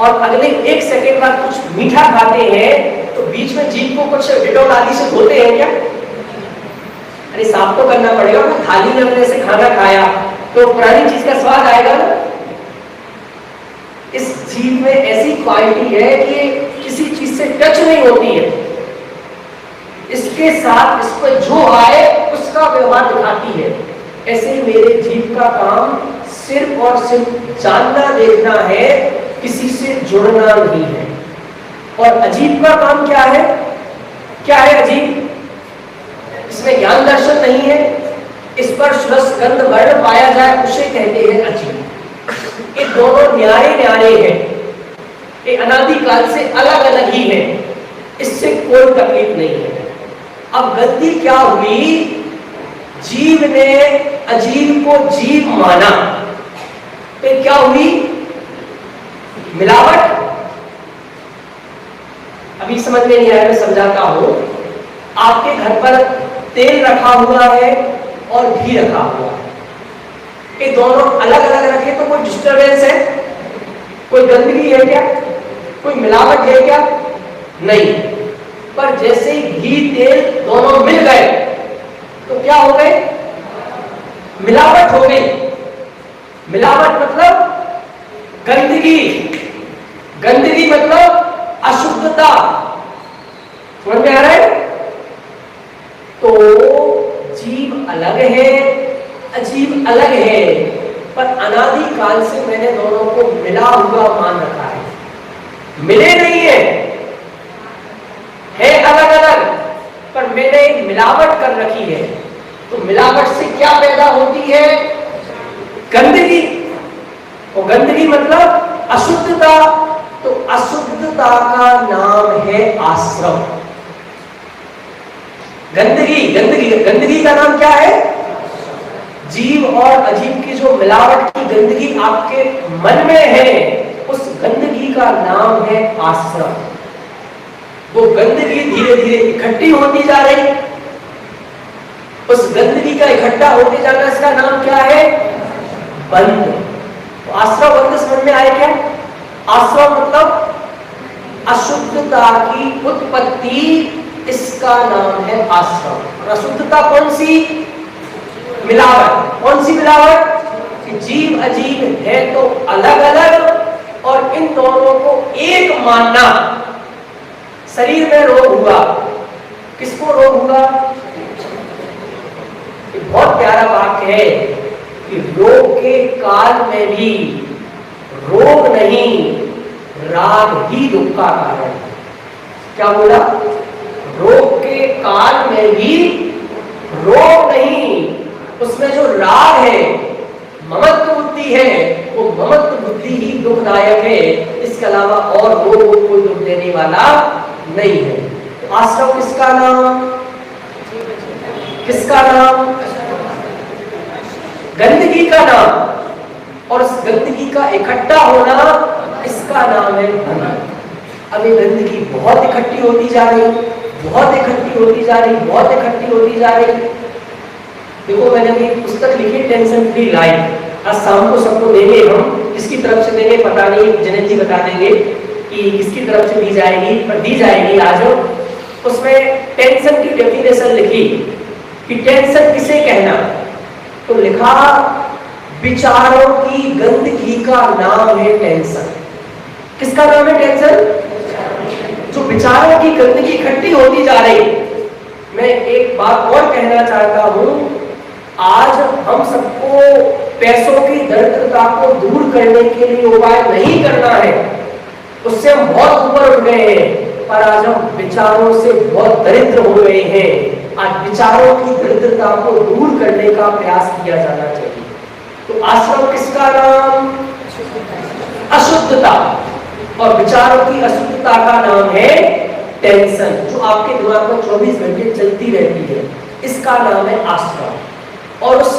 और अगले 1 सेकंड बाद कुछ मीठा खाते हैं, तो बीच में जीव को कुछ डिटॉल आदि से धोते हैं क्या? अरे साफ तो करना पड़ेगा। थाली में अपने से खाना खाया तो पुरानी चीज का स्वाद आएगा ना। इस जीव में ऐसी क्वालिटी है कि किसी चीज से टच नहीं होती है, इसके साथ इसको जो आए उसका व्यवहार दिखाती है। ऐसे ही मेरे जीव का काम सिर्फ और सिर्फ जानना देखना है, किसी से जुड़ना नहीं है। और अजीब का काम क्या है? क्या है अजीब? इसमें ज्ञान दर्शन नहीं है, स्पर्श रस गंध वर्ण पाया जाए उसे कहते हैं अजीब। ये दोनों न्यारे न्यारे हैं, ये अनादिकाल से अलग अलग ही है, इससे कोई तकलीफ नहीं है। अब गलती क्या हुई? जीव ने अजीब को जीव माना, तो क्या हुई? मिलावट। अभी समझ में नहीं आया, मैं समझाता हूं। आपके घर पर तेल रखा हुआ है और घी रखा हुआ है, ये दोनों अलग अलग रखे तो कोई डिस्टरबेंस है? कोई गंदगी है क्या? कोई मिलावट है क्या? नहीं। पर जैसे ही घी तेल दोनों मिल गए तो क्या हो गए? मिलावट हो गई। मिलावट मतलब गंदगी, गंदगी मतलब अशुद्धता। समझ में आ रहा है? तो जीव अलग है, अजीब अलग है, पर अनादिकाल से मैंने दोनों को मिला हुआ मान रखा है। मिले नहीं है अलग अलग, पर मैंने एक मिलावट कर रखी है। तो मिलावट से क्या पैदा होती है? गंदगी। और गंदगी मतलब अशुद्धता, तो अशुद्धता का नाम है आश्रम। गंदगी का नाम क्या है? जीव और अजीव की जो मिलावट की गंदगी आपके मन में है, उस गंदगी का नाम है आश्रम। वो गंदगी धीरे धीरे इकट्ठी होती जा रही, उस गंदगी का इकट्ठा होते जाना, इसका नाम क्या है? बंध। तो आश्रम बंध समझ में आए क्या? आश्रम मतलब अशुद्धता की उत्पत्ति, इसका नाम है आश्रम। और अशुद्धता कौन सी? मिलावट। कौन सी मिलावट? कि जीव अजीव है तो अलग अलग, और इन दोनों को एक मानना। शरीर में रोग हुआ, किसको रोग हुआ? बहुत प्यारा वाक्य है कि रोग के काल में भी रोग नहीं, राग ही दुख का कारण। क्या बोला? रोग के काल में भी रोग नहीं, उसमें जो राग है, ममत्व बुद्धि है, वो ममत्व बुद्धि ही दुखदायक है। इसके अलावा और रोग को कोई दुख देने वाला नहीं है। तो आश्रम किसका नाम? किसका नाम? गंदगी का नाम। और उस गंदगी का इकट्ठा होना, इसका नाम है बंध। अब ये गंदगी बहुत इकट्ठी होती जा रही, बहुत इकट्ठी होती जा रही, बहुत इकट्ठी होती जा रही। देखो, मैंने अभी एक पुस्तक लिखी, टेंशन फ्री लाइफ। आज शाम को सबको देंगे हम, किसकी तरफ से देंगे पता नहीं, जनक जी बता देंगे कि किसकी तरफ से दी जाएगी, पर दी जाएगी आज। उसमें टेंशन की डेफिनेशन लिखी कि टेंशन किसे कहना, तो लिखा विचारों की गंदगी का नाम है टेंशन। किसका नाम है टेंशन? जो विचारों की गंदगी इकट्ठी होती जा रही। मैं एक बात और कहना चाहता हूं, आज हम सबको पैसों की दरिद्रता को दूर करने के लिए उपाय नहीं करना है, उससे हम बहुत ऊपर उठ गए हैं, पर आज हम विचारों से बहुत दरिद्र हो गए हैं। आज विचारों की दरिद्रता को दूर करने का प्रयास किया जाना चाहिए। तो आश्रम किसका नाम? अशुद्धता। और विचारों की अशुद्धता का नाम है टेंशन, जो आपके दिमाग में 24 घंटे चलती रहती है, इसका नाम है आश्रम। और उस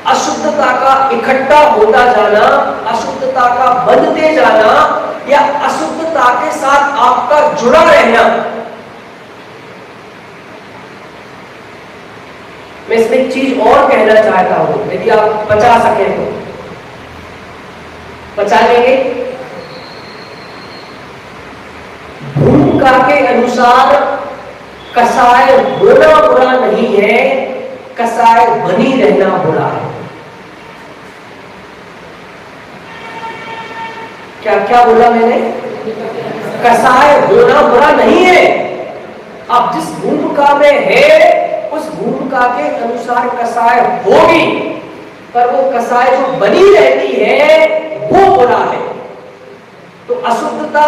अशुद्धता का इकट्ठा होता जाना, अशुद्धता का बंधते जाना, या अशुद्धता के साथ आपका जुड़ा रहना। मैं इसमें एक चीज और कहना चाहता हूं, यदि आप बचा सके तो बचा लेंगे। भूमिका के अनुसार कसाय होना बुरा नहीं है, कसाय बनी रहना बुरा है। क्या क्या बोला मैंने? कसाय होना बुरा नहीं है। आप जिस भूमिका में है, उस भूमिका के अनुसार कसाय होगी, पर वो कसाय जो बनी रहती है वो बुरा है। तो अशुद्धता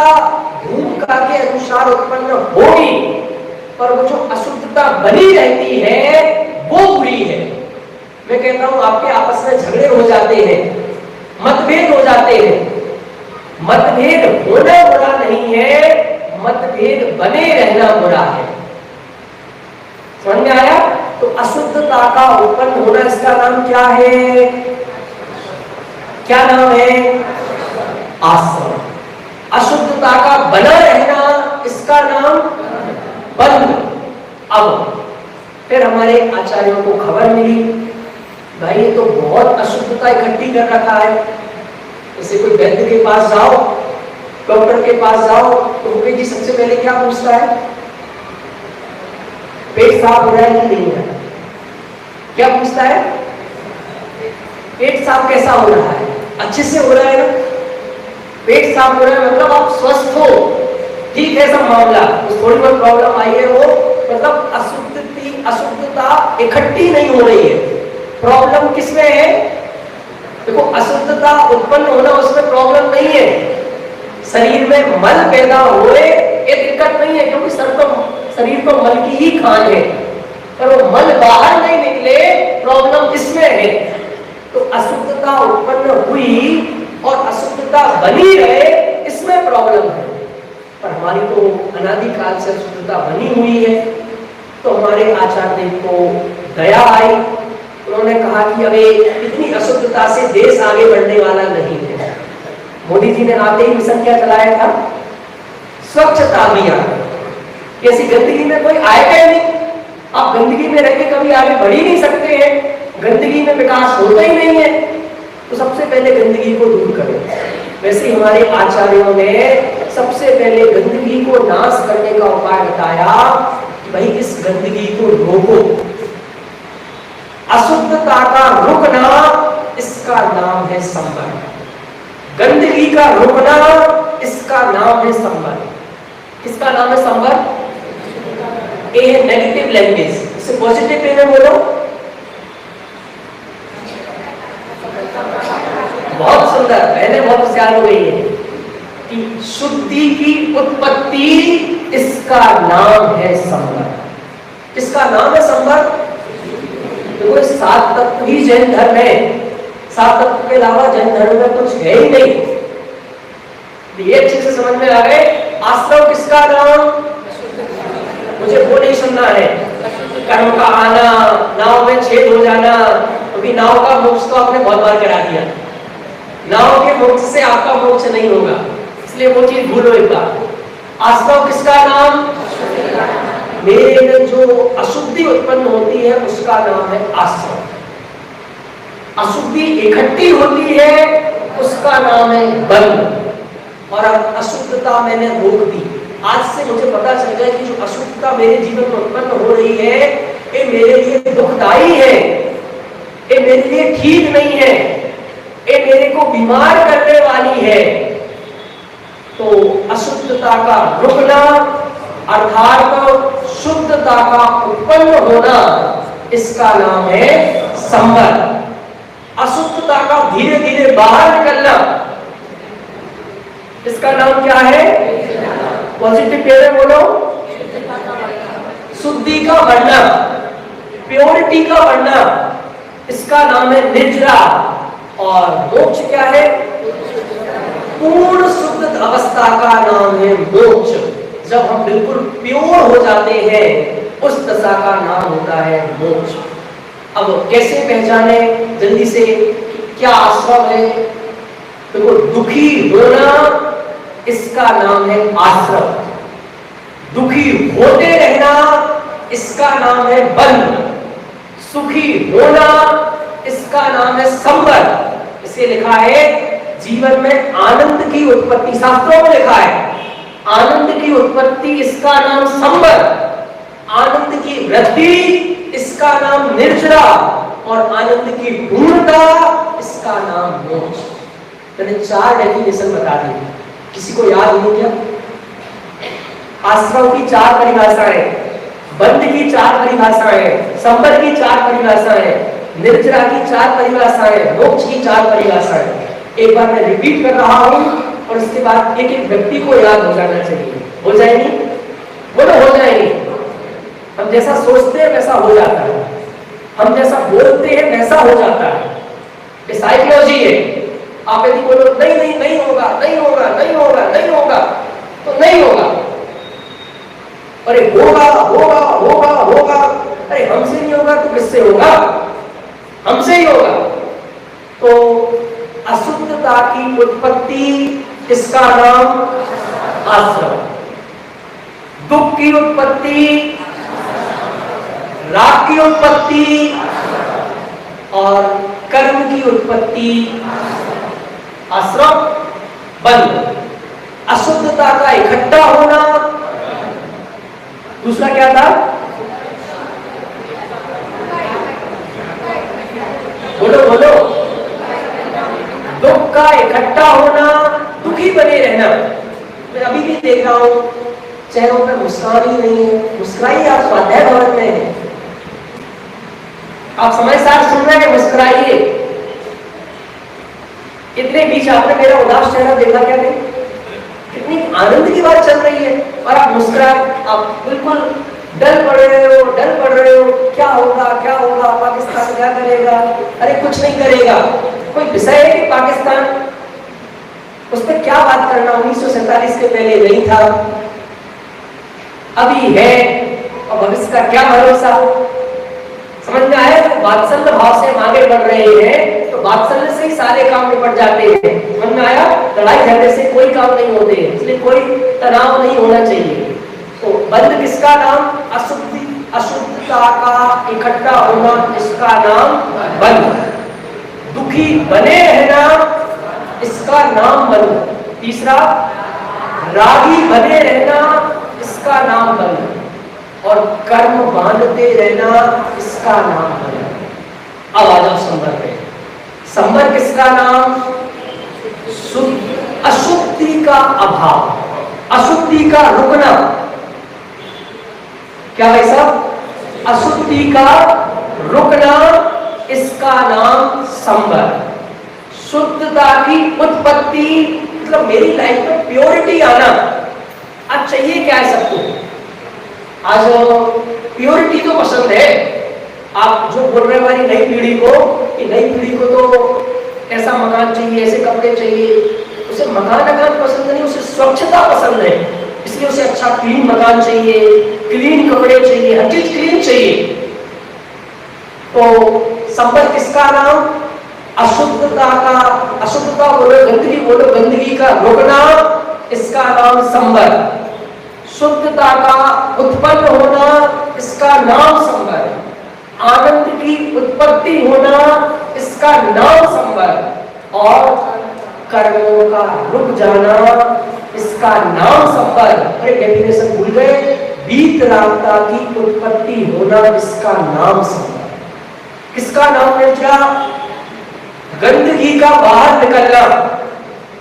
भूमिका के अनुसार उत्पन्न होगी, पर वो जो अशुद्धता बनी रहती है वो बुरी है। मैं कहता हूं, आपके आपस में झगड़े हो जाते हैं, मतभेद हो जाते हैं। मतभेद होना बुरा नहीं है, मतभेद बने रहना बुरा है। समझ में आया? तो अशुद्धता का उत्पन्न होना, इसका नाम क्या है? क्या नाम है? आश्रम। अशुद्धता का बना रहना, इसका नाम बंध। अब फिर हमारे आचार्यों को खबर मिली, भाई ये तो बहुत अशुद्धता इकट्ठी कर रखा है। जैसे कोई वैद्य के पास जाओ, डॉक्टर के पास जाओ, तो वो जी सबसे पहले क्या पूछता है? पेट साफ हो रहा है कि नहीं है? क्या पूछता है? पेट साफ कैसा हो रहा है? अच्छे से हो रहा है ना? पेट साफ हो रहा है मतलब आप स्वस्थ हो, ठीक है सब मामला। थोड़ी बहुत प्रॉब्लम आई है, वो मतलब अशुद्धता इकट्ठी नहीं हो रही है। प्रॉब्लम किसमें है? देखो, अशुद्धता उत्पन्न होना, उसमें प्रॉब्लम नहीं है। शरीर में मल पैदा हुए ये दिक्कत नहीं है, क्योंकि शरीर को मल की ही खान है, पर वो मल बाहर नहीं निकले, प्रॉब्लम इसमें है। तो अशुद्धता उत्पन्न हुई और बनी रहे, इसमें प्रॉब्लम है। पर हमारी तो अनादिकाल से अशुद्धता बनी हुई है। तो हमारे आचार्य को दया आई, उन्होंने कहा कि अबे इतनी अशुद्धता से देश आगे बढ़ने वाला नहीं है। मोदी जी ने आते ही मिशन क्या चलाया था? स्वच्छता अभियान। ऐसी गंदगी में कोई आएगा ही नहीं। आप गंदगी में रह के कभी आगे बढ़ ही नहीं सकते हैं, गंदगी में विकास होता ही नहीं है। तो सबसे पहले गंदगी को दूर करें। वैसे हमारे आचार्यों ने सबसे पहले गंदगी को नाश करने का उपाय बताया कि भाई इस गंदगी को रोको। अशुद्धता का रुकना, इसका नाम है संवर। गंदगी का रुकना, इसका नाम है संवर। किसका नाम है संवर? ए है नेगेटिव लैंग्वेज, इसे पॉजिटिव वे में बोलो। बहुत सुंदर, पहले बहुत होशियार हो गई है कि शुद्धि की उत्पत्ति, इसका नाम है संवर। किसका नाम है संवर? देखो सात तत्व ही जैन धर्म है, सात तत्व के अलावा जैन धर्म में कुछ है ही नहीं। ये अच्छे से समझ में आ गए। आश्रम किसका नाम? मुझे वो नहीं सुनना है। कर्म का आना, नाव में छेद हो जाना, क्योंकि नाव का मोक्ष तो आपने बहुत बार करा दिया। नाव के मोक्ष से आपका मोक्ष नहीं होगा, इसलिए वो चीज भूलो एक बार। आश्रम किसका नाम? मेरे में जो अशुद्धि उत्पन्न होती है उसका नाम है आश्रम। अशुद्धि इकट्ठी होती है उसका नाम है बंध। और अब अशुद्धता मैंने रोक दी। आज से मुझे पता चल गया कि जो अशुद्धता मेरे जीवन में उत्पन्न हो रही है, ये मेरे लिए दुखदाई है, ये मेरे लिए ठीक नहीं है, ये मेरे को बीमार करने वाली है। तो अशुद्धता का रुकना अर्थात शुद्धता का उत्पन्न होना, इसका नाम है संवर। अशुद्धता का धीरे धीरे बाहर निकलना, इसका नाम क्या है? पॉजिटिव वे में बोलो। शुद्धि का बढ़ना, प्योरिटी का बढ़ना, इसका नाम है निर्जरा। और मोक्ष क्या है? पूर्ण शुद्ध अवस्था का नाम है मोक्ष। जब हम बिल्कुल प्योर हो जाते हैं, उस दशा का नाम होता है मोक्ष। अब कैसे पहचाने जल्दी से क्या आश्रम है? देखो, दुखी होना, इसका नाम है आश्रम। दुखी होते रहना, इसका नाम है बंध। सुखी होना, इसका नाम है संवर। इसे लिखा है जीवन में आनंद की उत्पत्ति, शास्त्रों में लिखा है आनंद की उत्पत्ति, इसका नाम संवर। आनंद की वृद्धि, इसका नाम निर्जरा। और आनंद की पूर्णता, इसका नाम मोक्ष। मैंने 4 डेफिनेशन बता दी, किसी को याद नहीं क्या? आश्रम की 4 परिभाषाएं, बंध की 4 परिभाषाएं, संवर की 4 परिभाषाएं, निर्जरा की 4 परिभाषाएं, मोक्ष की 4 परिभाषाएं। एक बार मैं रिपीट कर रहा हूं और उसके बाद एक एक व्यक्ति को याद हो जाना चाहिए। हो जाएगी? बोलो हो जाएगी। हम जैसा सोचते हैं वैसा हो जाता है, हम जैसा बोलते हैं वैसा हो जाता है। ये साइकोलॉजी है। आप यदि बोलो नहीं नहीं नहीं होगा, नहीं होगा, नहीं होगा, नहीं होगा, तो नहीं होगा। अरे होगा होगा होगा होगा, अरे हमसे नहीं होगा तो किससे होगा? हमसे ही होगा। तो अशुद्धता की उत्पत्ति, इसका नाम आश्रम। दुख की उत्पत्ति, राग की उत्पत्ति और कर्म की उत्पत्ति आश्रम, बंध। अशुद्धता का इकट्ठा होना, दूसरा क्या था? बोलो बोलो। दुख का इकट्ठा होना, दुखी बने रहना। मैं अभी भी देख रहा हूं चेहरों पर मुस्कान ही नहीं है। मुस्कुराइए, आप स्वाध्याय भवन में हैं, आप समय साथ सुन रहे हैं, मुस्कुराइए। इतने बीच आपने मेरा उदास चेहरा देखा क्या? नहीं, कितनी आनंद की बात चल रही है और आप मुस्कुराए। आप बिल्कुल डर पड़ रहे हो, डर पड़ रहे हो। क्या होगा, क्या होगा, पाकिस्तान क्या करेगा? अरे कुछ नहीं करेगा। कोई विषय है कि पाकिस्तान, उसमें क्या बात करना, 1947 के पहले नहीं था, अभी है और भविष्य का क्या भरोसा। समझ में आया? तो वात्सल्य भाव से हम आगे बढ़ रहे हैं तो वात्सल्य से ही सारे काम निपट जाते हैं। समझ में आया? लड़ाई झगड़े से कोई काम नहीं होते, इसलिए कोई तनाव नहीं होना चाहिए। तो बंध किसका नाम? अशुद्धि, अशुद्धता का इकट्ठा होना, इसका नाम बंध। दुखी बने रहना, इसका नाम बंध। तीसरा, रागी बने रहना, इसका नाम बंध। और कर्म बांधते रहना, इसका नाम बंध। अब आ जाओ संवर पे। संवर किसका नाम? अशुद्धि का अभाव, अशुद्धि का रुकना। क्या भाई साहब? अशुद्धि का रुकना, इसका नाम संवर। शुद्धता की उत्पत्ति, मतलब मेरी लाइफ में प्योरिटी आना। आज चाहिए क्या है सबको? आज प्योरिटी तो पसंद है। आप जो बोल रहे हैं हमारी नई पीढ़ी को, कि नई पीढ़ी को तो ऐसा मकान चाहिए, ऐसे कपड़े चाहिए, उसे मकान पसंद नहीं, उसे स्वच्छता पसंद है। इसलिए उसे अच्छा क्लीन मकान चाहिए, क्लीन कपड़े चाहिए, हर चीज क्लीन चाहिए। तो संपद किसका नाम? अशुद्धता का, अशुद्धता बोलो, गंदगी बोलो, गंदगी का रोकना, इसका नाम संवर। शुद्धता का उत्पन्न होना, इसका नाम संवर। आनंद की उत्पत्ति होना, इसका नाम संवर। और कर्मों का रुक जाना, इसका नाम संवर। अरे डेफिनेशन भूल गए। वीतरागता की उत्पत्ति होना, इसका नाम संवर। किसका नाम निर्जरा? गंदगी का बाहर निकलना,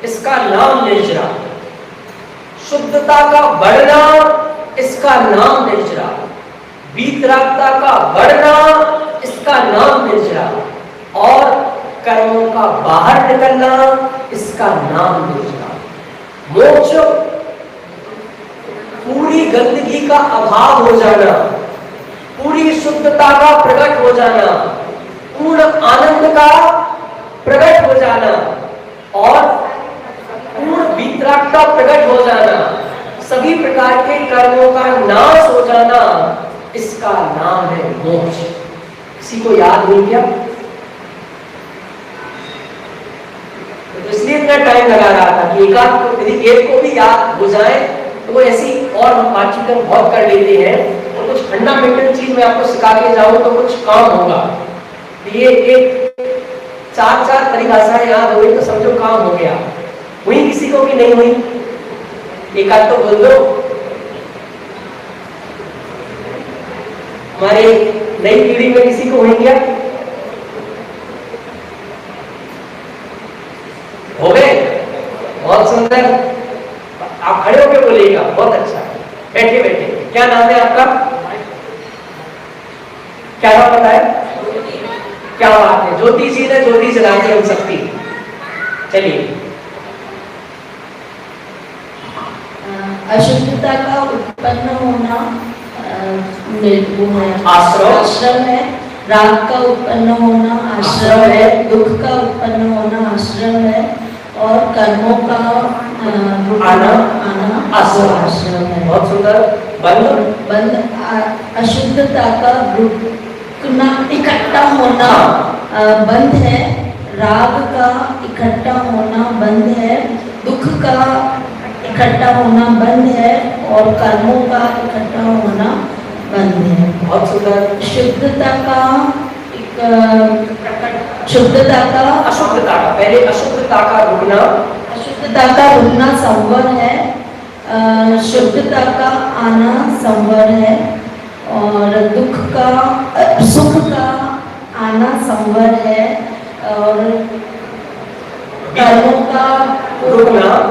इसका नाम निर्जरा। शुद्धता का बढ़ना, इसका नाम निर्जरा। वीतरागता का बढ़ना, इसका नाम निर्जरा। और कर्मों का बाहर निकलना, इसका नाम निर्जरा। मोक्ष, पूरी गंदगी का अभाव हो जाना, पूरी शुद्धता का प्रकट हो जाना, पूर्ण आनंद का प्रकट हो जाना और पूर्ण वीतरागता प्रकट हो जाना, सभी प्रकार के कर्मों का नाश हो जाना, इसका नाम है मोक्ष। किसी को याद नहीं क्या? तो इसलिए इतना टाइम लगा रहा था कि यदि एक को भी याद हो जाए तो वो ऐसी और हम बातचीत बहुत कर लेते हैं। और कुछ फंडामेंटल चीज मैं आपको सिखा के जाऊं तो कुछ काम होगा। ये एक चार परिभाषाएं याद हो गई तो समझो काम हो गया। हुई किसी को भी नहीं हुई? एक आध तो बोल दो। हमारे नई पीढ़ी में किसी को हुई क्या? हो गए? बहुत सुंदर। आप खड़े होकर बोलिएगा, बहुत अच्छा। बैठे बैठे। क्या नाम है आपका? क्या नाम बताए? क्या बात है, ज्योति जी ने ज्योति जला दी हम सबकी। चलिए। अशुद्धता का उत्पन्न होना आश्रम है। राग का उत्पन्न होना आश्रम है। दुख का उत्पन्न होना आश्रम है। और कर्मों का आना आश्रम है। बहुत सुंदर। बंध अशुद्धता का रुकना, इकट्ठा होना बंध है। राग का इकट्ठा होना बंध है। दुख का इकट्ठा होना बंद है। और कर्मों का इकट्ठा होना बंद है। बहुत सुंदर। शुद्धता का शुद्धता का अशुद्धता का, पहले अशुद्धता का रुकना, अशुद्धता का रुकना संवर है। शुद्धता का आना संवर है। और दुख का सुख का आना संवर है। और कर्मों का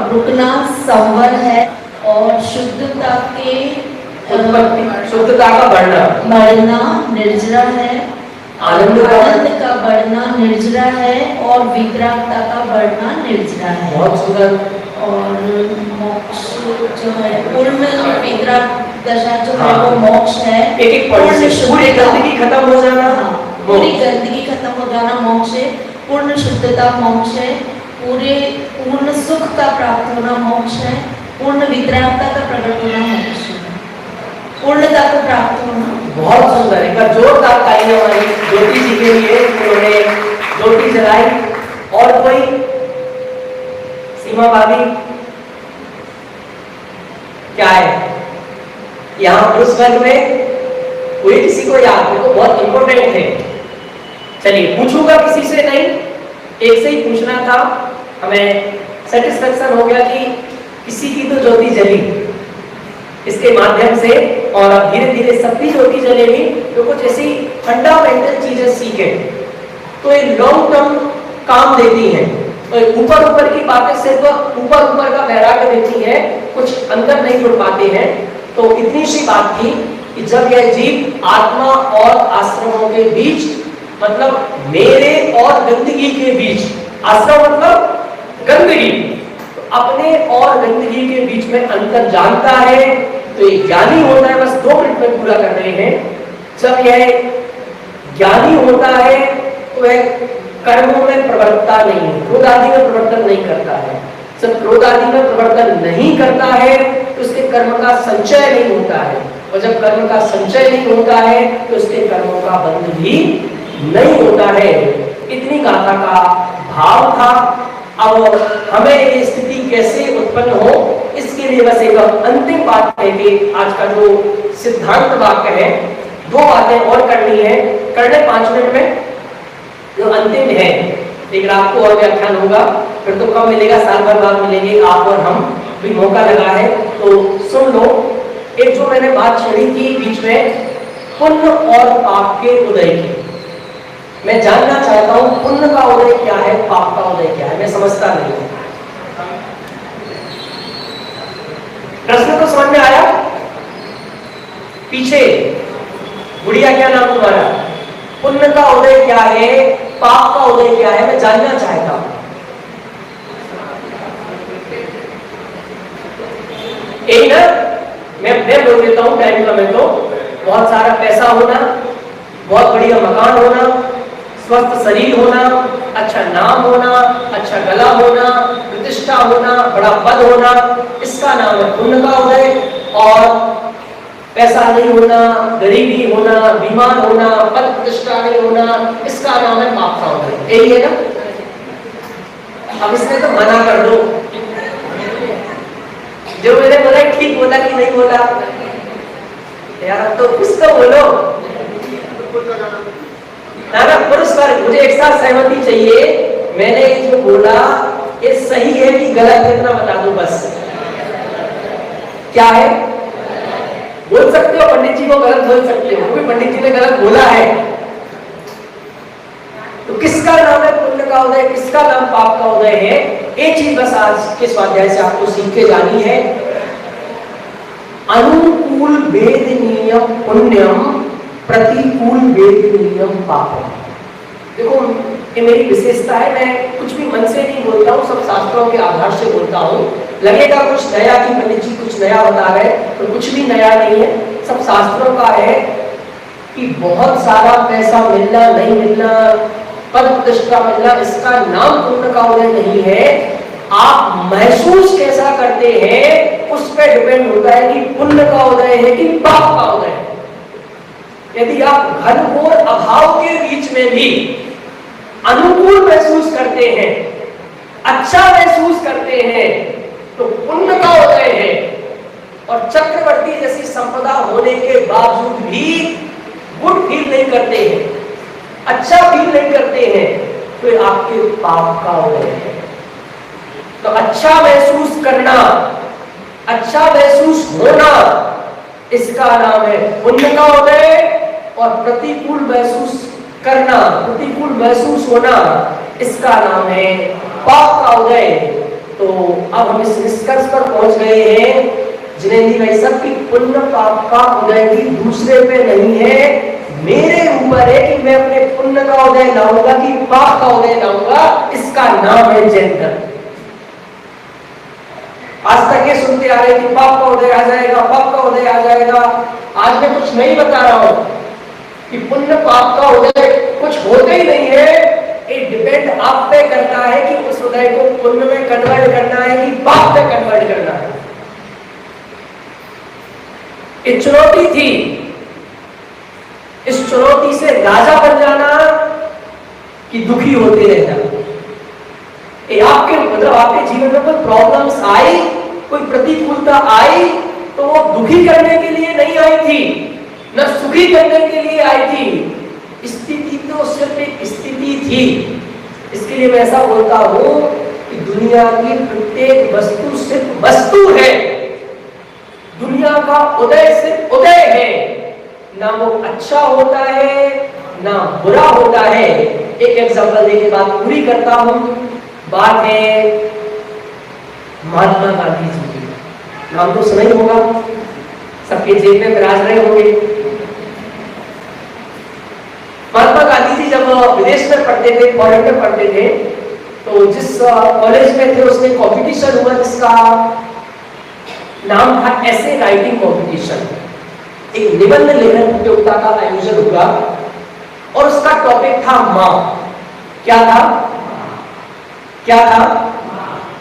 रुकना संवर है। और शुद्धता के शुद्धता का बढ़ना निर्जरा है। आनंद का बढ़ना निर्जरा है। और वीतरागता का बढ़ना निर्जरा है। बहुत सुंदर। और मोक्ष जो है, पूर्ण वीतराग दशा जो है वो मोक्ष है। एक पूरी गंदगी खत्म हो जाना, पूरी गंदगी खत्म हो जाना मोक्ष है। पूर्ण शुद्धता मोक्ष है। पूरे पूर्ण सुख का प्राप्त होना मोक्ष है, पूर्ण विद्रामता का प्रकट होना मोक्ष है, पूर्णता को प्राप्त होना। बहुत सुंदर, एक बार जोरदार तालियां हमारी ज्योति जी के लिए, उन्होंने ज्योति जलाई। और कोई? सीमा भाभी, क्या है यहाँ पुरुष वर्ग में? कोई किसी को याद? देखो बहुत इंपॉर्टेंट है। चलिए पूछूंगा किसी से नहीं, एक से ही पूछना था। हमें सेटिस्फेक्शन हो गया कि किसी की तो ज्योति जली इसके माध्यम से, और अब धीरे धीरे सबकी ज्योति जलेगी तो कुछ ऐसी फंडामेंटल चीजें सीखे तो ये लॉन्ग टर्म काम देती हैं। तो ऊपर ऊपर की बातें सिर्फ ऊपर ऊपर का वैराग्य देती है, कुछ अंदर नहीं जुड़ पाते हैं। तो इतनी सी बात थी कि जब यह जीव आत्मा और आश्रमों के बीच, मतलब मेरे और गंदगी के बीच, आश्रम मतलब गंदगी, तो अपने और गंदगी के बीच में अंतर जानता है तो एक ज्ञानी होता है। बस 2 मिनट में पूरा कर रहे हैं। जब यह ज्ञानी होता है तो वह कर्मों में प्रवृत्ता नहीं है, क्रोध आदि में प्रवर्तन नहीं करता है। जब क्रोध आदि में प्रवर्तन नहीं करता है तो उसके कर्म का संचय नहीं होता है, और जब कर्म का संचय नहीं होता है तो उसके कर्मों का बंध भी नहीं होता है। इतनी गाथा का भाव था। अब हमें ये स्थिति कैसे उत्पन्न हो, इसके लिए बस एक अंतिम बात है कि आज का जो सिद्धांत वाक्य है, 2 बातें और करनी है, करने 5 मिनट में। जो अंतिम है, लेकिन आपको और व्याख्यान होगा, फिर तो कम मिलेगा, साल भर बाद मिलेंगे आप और हम, भी मौका लगा है तो सुन लो। एक जो मैंने बात छेड़ी थी बीच में, पुण्य और पाप के उदय की, मैं जानना चाहता हूं पुण्य का उदय क्या है, पाप का उदय क्या है, मैं समझता नहीं हूं। प्रश्न तो समझ में आया? पीछे गुड़िया, क्या नाम तुम्हारा? पुण्य का उदय क्या है, पाप का उदय क्या है, मैं जानना चाहता हूं। एक ना मैं बोल देता हूं टाइम का। मैं तो बहुत सारा पैसा होना, बहुत बढ़िया मकान होना, स्वस्थ शरीर होना, अच्छा नाम होना, अच्छा गला होना, प्रतिष्ठा होना, बड़ा पद होना, इसका नाम है पुण्य का उदय। और पैसा नहीं होना, गरीबी होना, बीमार होना, पद प्रतिष्ठा नहीं होना, इसका नाम है पाप का उदय। यही है ना? अब इसमें तो मना कर दो। जो मैंने बोला ठीक बोला कि नहीं बोला यार, तो कुछ तो बोलो ना। पुरुष वर्ग, मुझे एक साथ सहमति चाहिए। मैंने जो बोला ये सही है कि गलत है, इतना बता दो बस। क्या है? बोल सकते हो, पंडित जी को गलत बोल सकते हो, क्योंकि पंडित जी ने गलत बोला है। तो किसका नाम है पुण्य का उदय, किसका नाम पाप का उदय है, एक चीज बस आज के स्वाध्याय से आपको सीख के जानी है। अनुकूल वेद नियम पुण्यम, प्रतिकूल वेद नियम पापम। देखो ये मेरी विशेषता है, मैं कुछ भी मन से नहीं बोलता हूँ, सब शास्त्रों के आधार से बोलता हूँ। लगेगा कुछ नया कि पंडित जी कुछ नया बता रहे, तो कुछ भी नया नहीं है, सब शास्त्रों का है। कि बहुत सारा पैसा मिलना, नहीं मिलना, पद प्रतिष्ठा मिलना, इसका नाम पुण्य का उदय नहीं है। आप महसूस कैसा करते हैं उस पर डिपेंड होता है कि पुण्य का उदय है कि पाप का उदय है। यदि आप घनघोर अभाव के बीच में भी अनुकूल महसूस करते हैं, अच्छा महसूस करते हैं, तो पुण्य का उदय है। और चक्रवर्ती जैसी संपदा होने के बावजूद भी गुड फील नहीं करते हैं, अच्छा फील नहीं करते हैं, तो आपके पाप का उदय है। तो अच्छा महसूस करना, अच्छा महसूस होना, इसका नाम है पुण्य का उदय। और प्रतिकूल महसूस करना, प्रतिकूल महसूस होना, इसका नाम है पाप का उदय। तो अब हम इस निष्कर्ष पर पहुंच गए हैं जिनेंद्र भाई साहब की पुण्य पाप का उदय भी दूसरे पे नहीं है, मेरे ऊपर है कि मैं अपने पुण्य का उदय लाऊंगा कि पाप का उदय लाऊंगा। इसका नाम है जैन धर्म। आज तक ये सुनते आ रहे कि पाप का उदय आ जाएगा, पाप का उदय आ जाएगा। आज मैं कुछ नहीं बता रहा हूं कि पुण्य पाप का उदय कुछ होते ही नहीं है। ये डिपेंड आप पे करता है कि उस हृदय को पुण्य में कन्वर्ट करना है कि पाप में कन्वर्ट करना है। ये चुनौती थी, इस चुनौती से राजा बन जाना कि दुखी होते रहना। ये आपके मतलब आपके जीवन में कोई प्रॉब्लम्स आई, कोई प्रतिकूलता आई तो वो दुखी करने के लिए नहीं आई थी, न सुखी करने के लिए आई थी। स्थिति तो सिर्फ एक स्थिति थी। इसके लिए मैं ऐसा बोलता हूं कि दुनिया की प्रत्येक वस्तु सिर्फ वस्तु है, दुनिया का उदय सिर्फ उदय है, ना वो अच्छा होता है ना बुरा होता है। एक एग्जांपल देके बात पूरी करता हूं। बात है महात्मा गांधी जी की, नाम तो सुना ही होगा, सबके जेब में विराज रहे होंगे। महात्मा गांधी जी जब विदेश में पढ़ते थे, फॉरेन में पढ़ते थे, तो जिस कॉलेज में थे उसमें कंपटीशन हुआ जिसका नाम था ऐसे राइटिंग कंपटीशन। एक निबंध लेखन प्रतियोगिता का आयोजन हुआ और उसका टॉपिक था मां। क्या था? क्या था?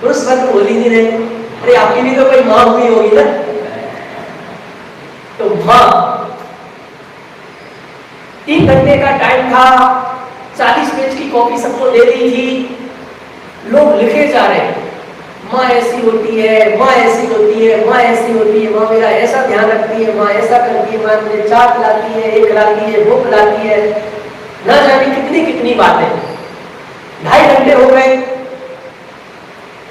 उस वक्त बोल ही नहीं रहे। अरे आपकी भी तो कोई मां हुई होगी ना। तो मां, 3 घंटे का टाइम था, 40 पेज की कॉपी सबको दे दी थी। लोग लिखे जा रहे हैं, माँ ऐसी होती है, माँ ऐसी होती है, माँ ऐसी होती है, माँ मेरा ऐसा ध्यान रखती है, माँ ऐसा करती है, माँ मुझे चाट लाती है, एक लाती है, वो खिलाती है, ना जाने कितनी कितनी बातें। 2.5 घंटे हो गए,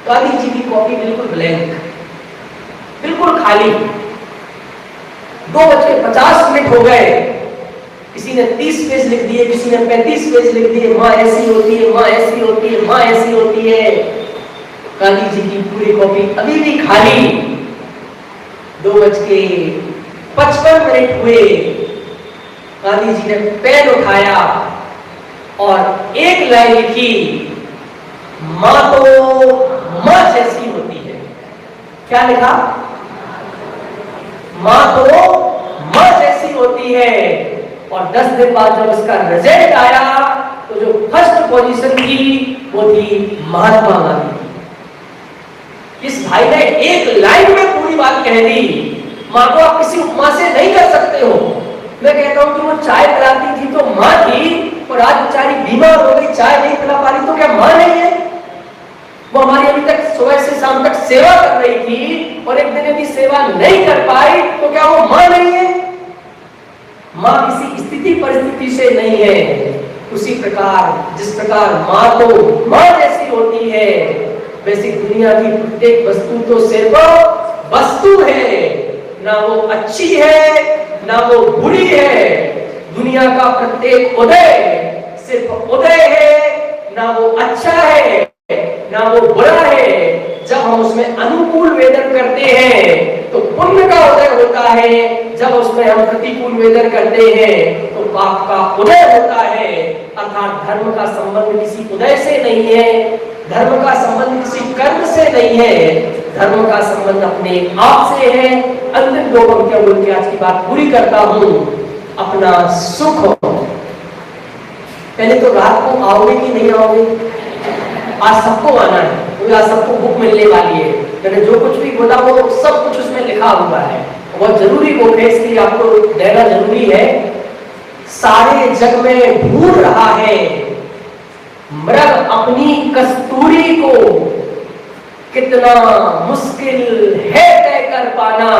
गांधी जी की कॉपी बिल्कुल ब्लैंक, बिल्कुल खाली। 2:50 हो गए, किसी ने 30 पेज लिख दिए, किसी ने 35 पेज लिख दिए, माँ ऐसी होती है, माँ ऐसी होती है, माँ ऐसी होती है। गांधी जी की पूरी कॉपी अभी भी खाली। 2:55 हुए, गांधी जी ने पेन उठाया और एक लाइन लिखी, माँ तो माँ जैसी होती है। क्या लिखा? माँ तो माँ जैसी होती है। और 10 दिन बाद जब उसका रिजल्ट आया तो जो फर्स्ट पोजीशन थी वो थी महात्मा गांधी। इस भाई ने एक लाइन में पूरी बात कह दी। माँ को आप किसी उपमा से नहीं कर सकते हो। मैं कहता हूं कि वो चाय पिलाती थी तो माँ थी, और आज बेचारी बीमार हो गई, चाय नहीं पिला पा रही, तो क्या माँ नहीं है? वो हमारी अभी तक सुबह से शाम तक सेवा कर रही थी और एक दिन यदि सेवा नहीं कर पाई तो क्या वो माँ नहीं है? माँ किसी स्थिति परिस्थिति से नहीं है। उसी प्रकार जिस प्रकार माँ तो माँ जैसी होती है, वैसे दुनिया की प्रत्येक वस्तु तो सिर्फ वस्तु है, ना वो अच्छी है ना वो बुरी है। दुनिया का प्रत्येक उदय सिर्फ उदय है, ना वो अच्छा है ना वो बुरा है। जब हम उसमें अनुकूल वेदन करते हैं तो पुण्य का उदय होता है, जब उसमें हम प्रतिकूल वेदन करते हैं तो पाप का उदय होता है। अर्थात धर्म का संबंध किसी उदय से नहीं है, धर्म का संबंध किसी कर्म से नहीं है, धर्म का संबंध अपने आप से है। अंतिम 2 पंक्तियां बोल के आज की बात पूरी करता हूं। अपना सुख, पहले तो रात को आओगे कि नहीं आओगे? आज सबको आना है, क्योंकि आज सबको बुक मिलने वाली है। मैंने जो कुछ भी बोला वो सब कुछ उसमें लिखा हुआ है, बहुत जरूरी बुक है, इसलिए आपको देना जरूरी है। सारे जग में ढूंढ रहा है मृग अपनी कस्तूरी को, कितना मुश्किल है तय कर पाना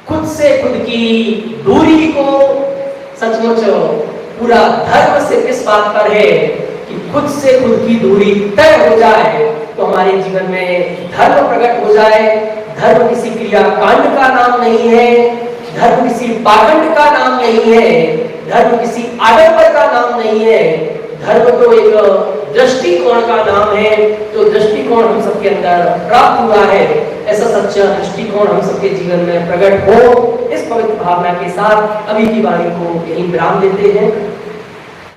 खुद से खुद की दूरी को। सचमुच पूरा धर्म से किस बात पर है कि खुद से खुद की दूरी तय हो जाए तो हमारे जीवन में धर्म प्रकट हो जाए। धर्म किसी क्रिया कांड का नाम नहीं है, धर्म किसी पाखंड का नाम नहीं है, धर्म किसी आडंबर का नाम नहीं है। धर्म तो एक दृष्टिकोण का नाम है, जो दृष्टिकोण हम सबके अंदर प्राप्त हुआ है, ऐसा सच्चा दृष्टिकोण हम सबके जीवन में प्रकट हो। इस पवित्र भावना के साथ अभी की वाणी को यहीं विराम देते हैं।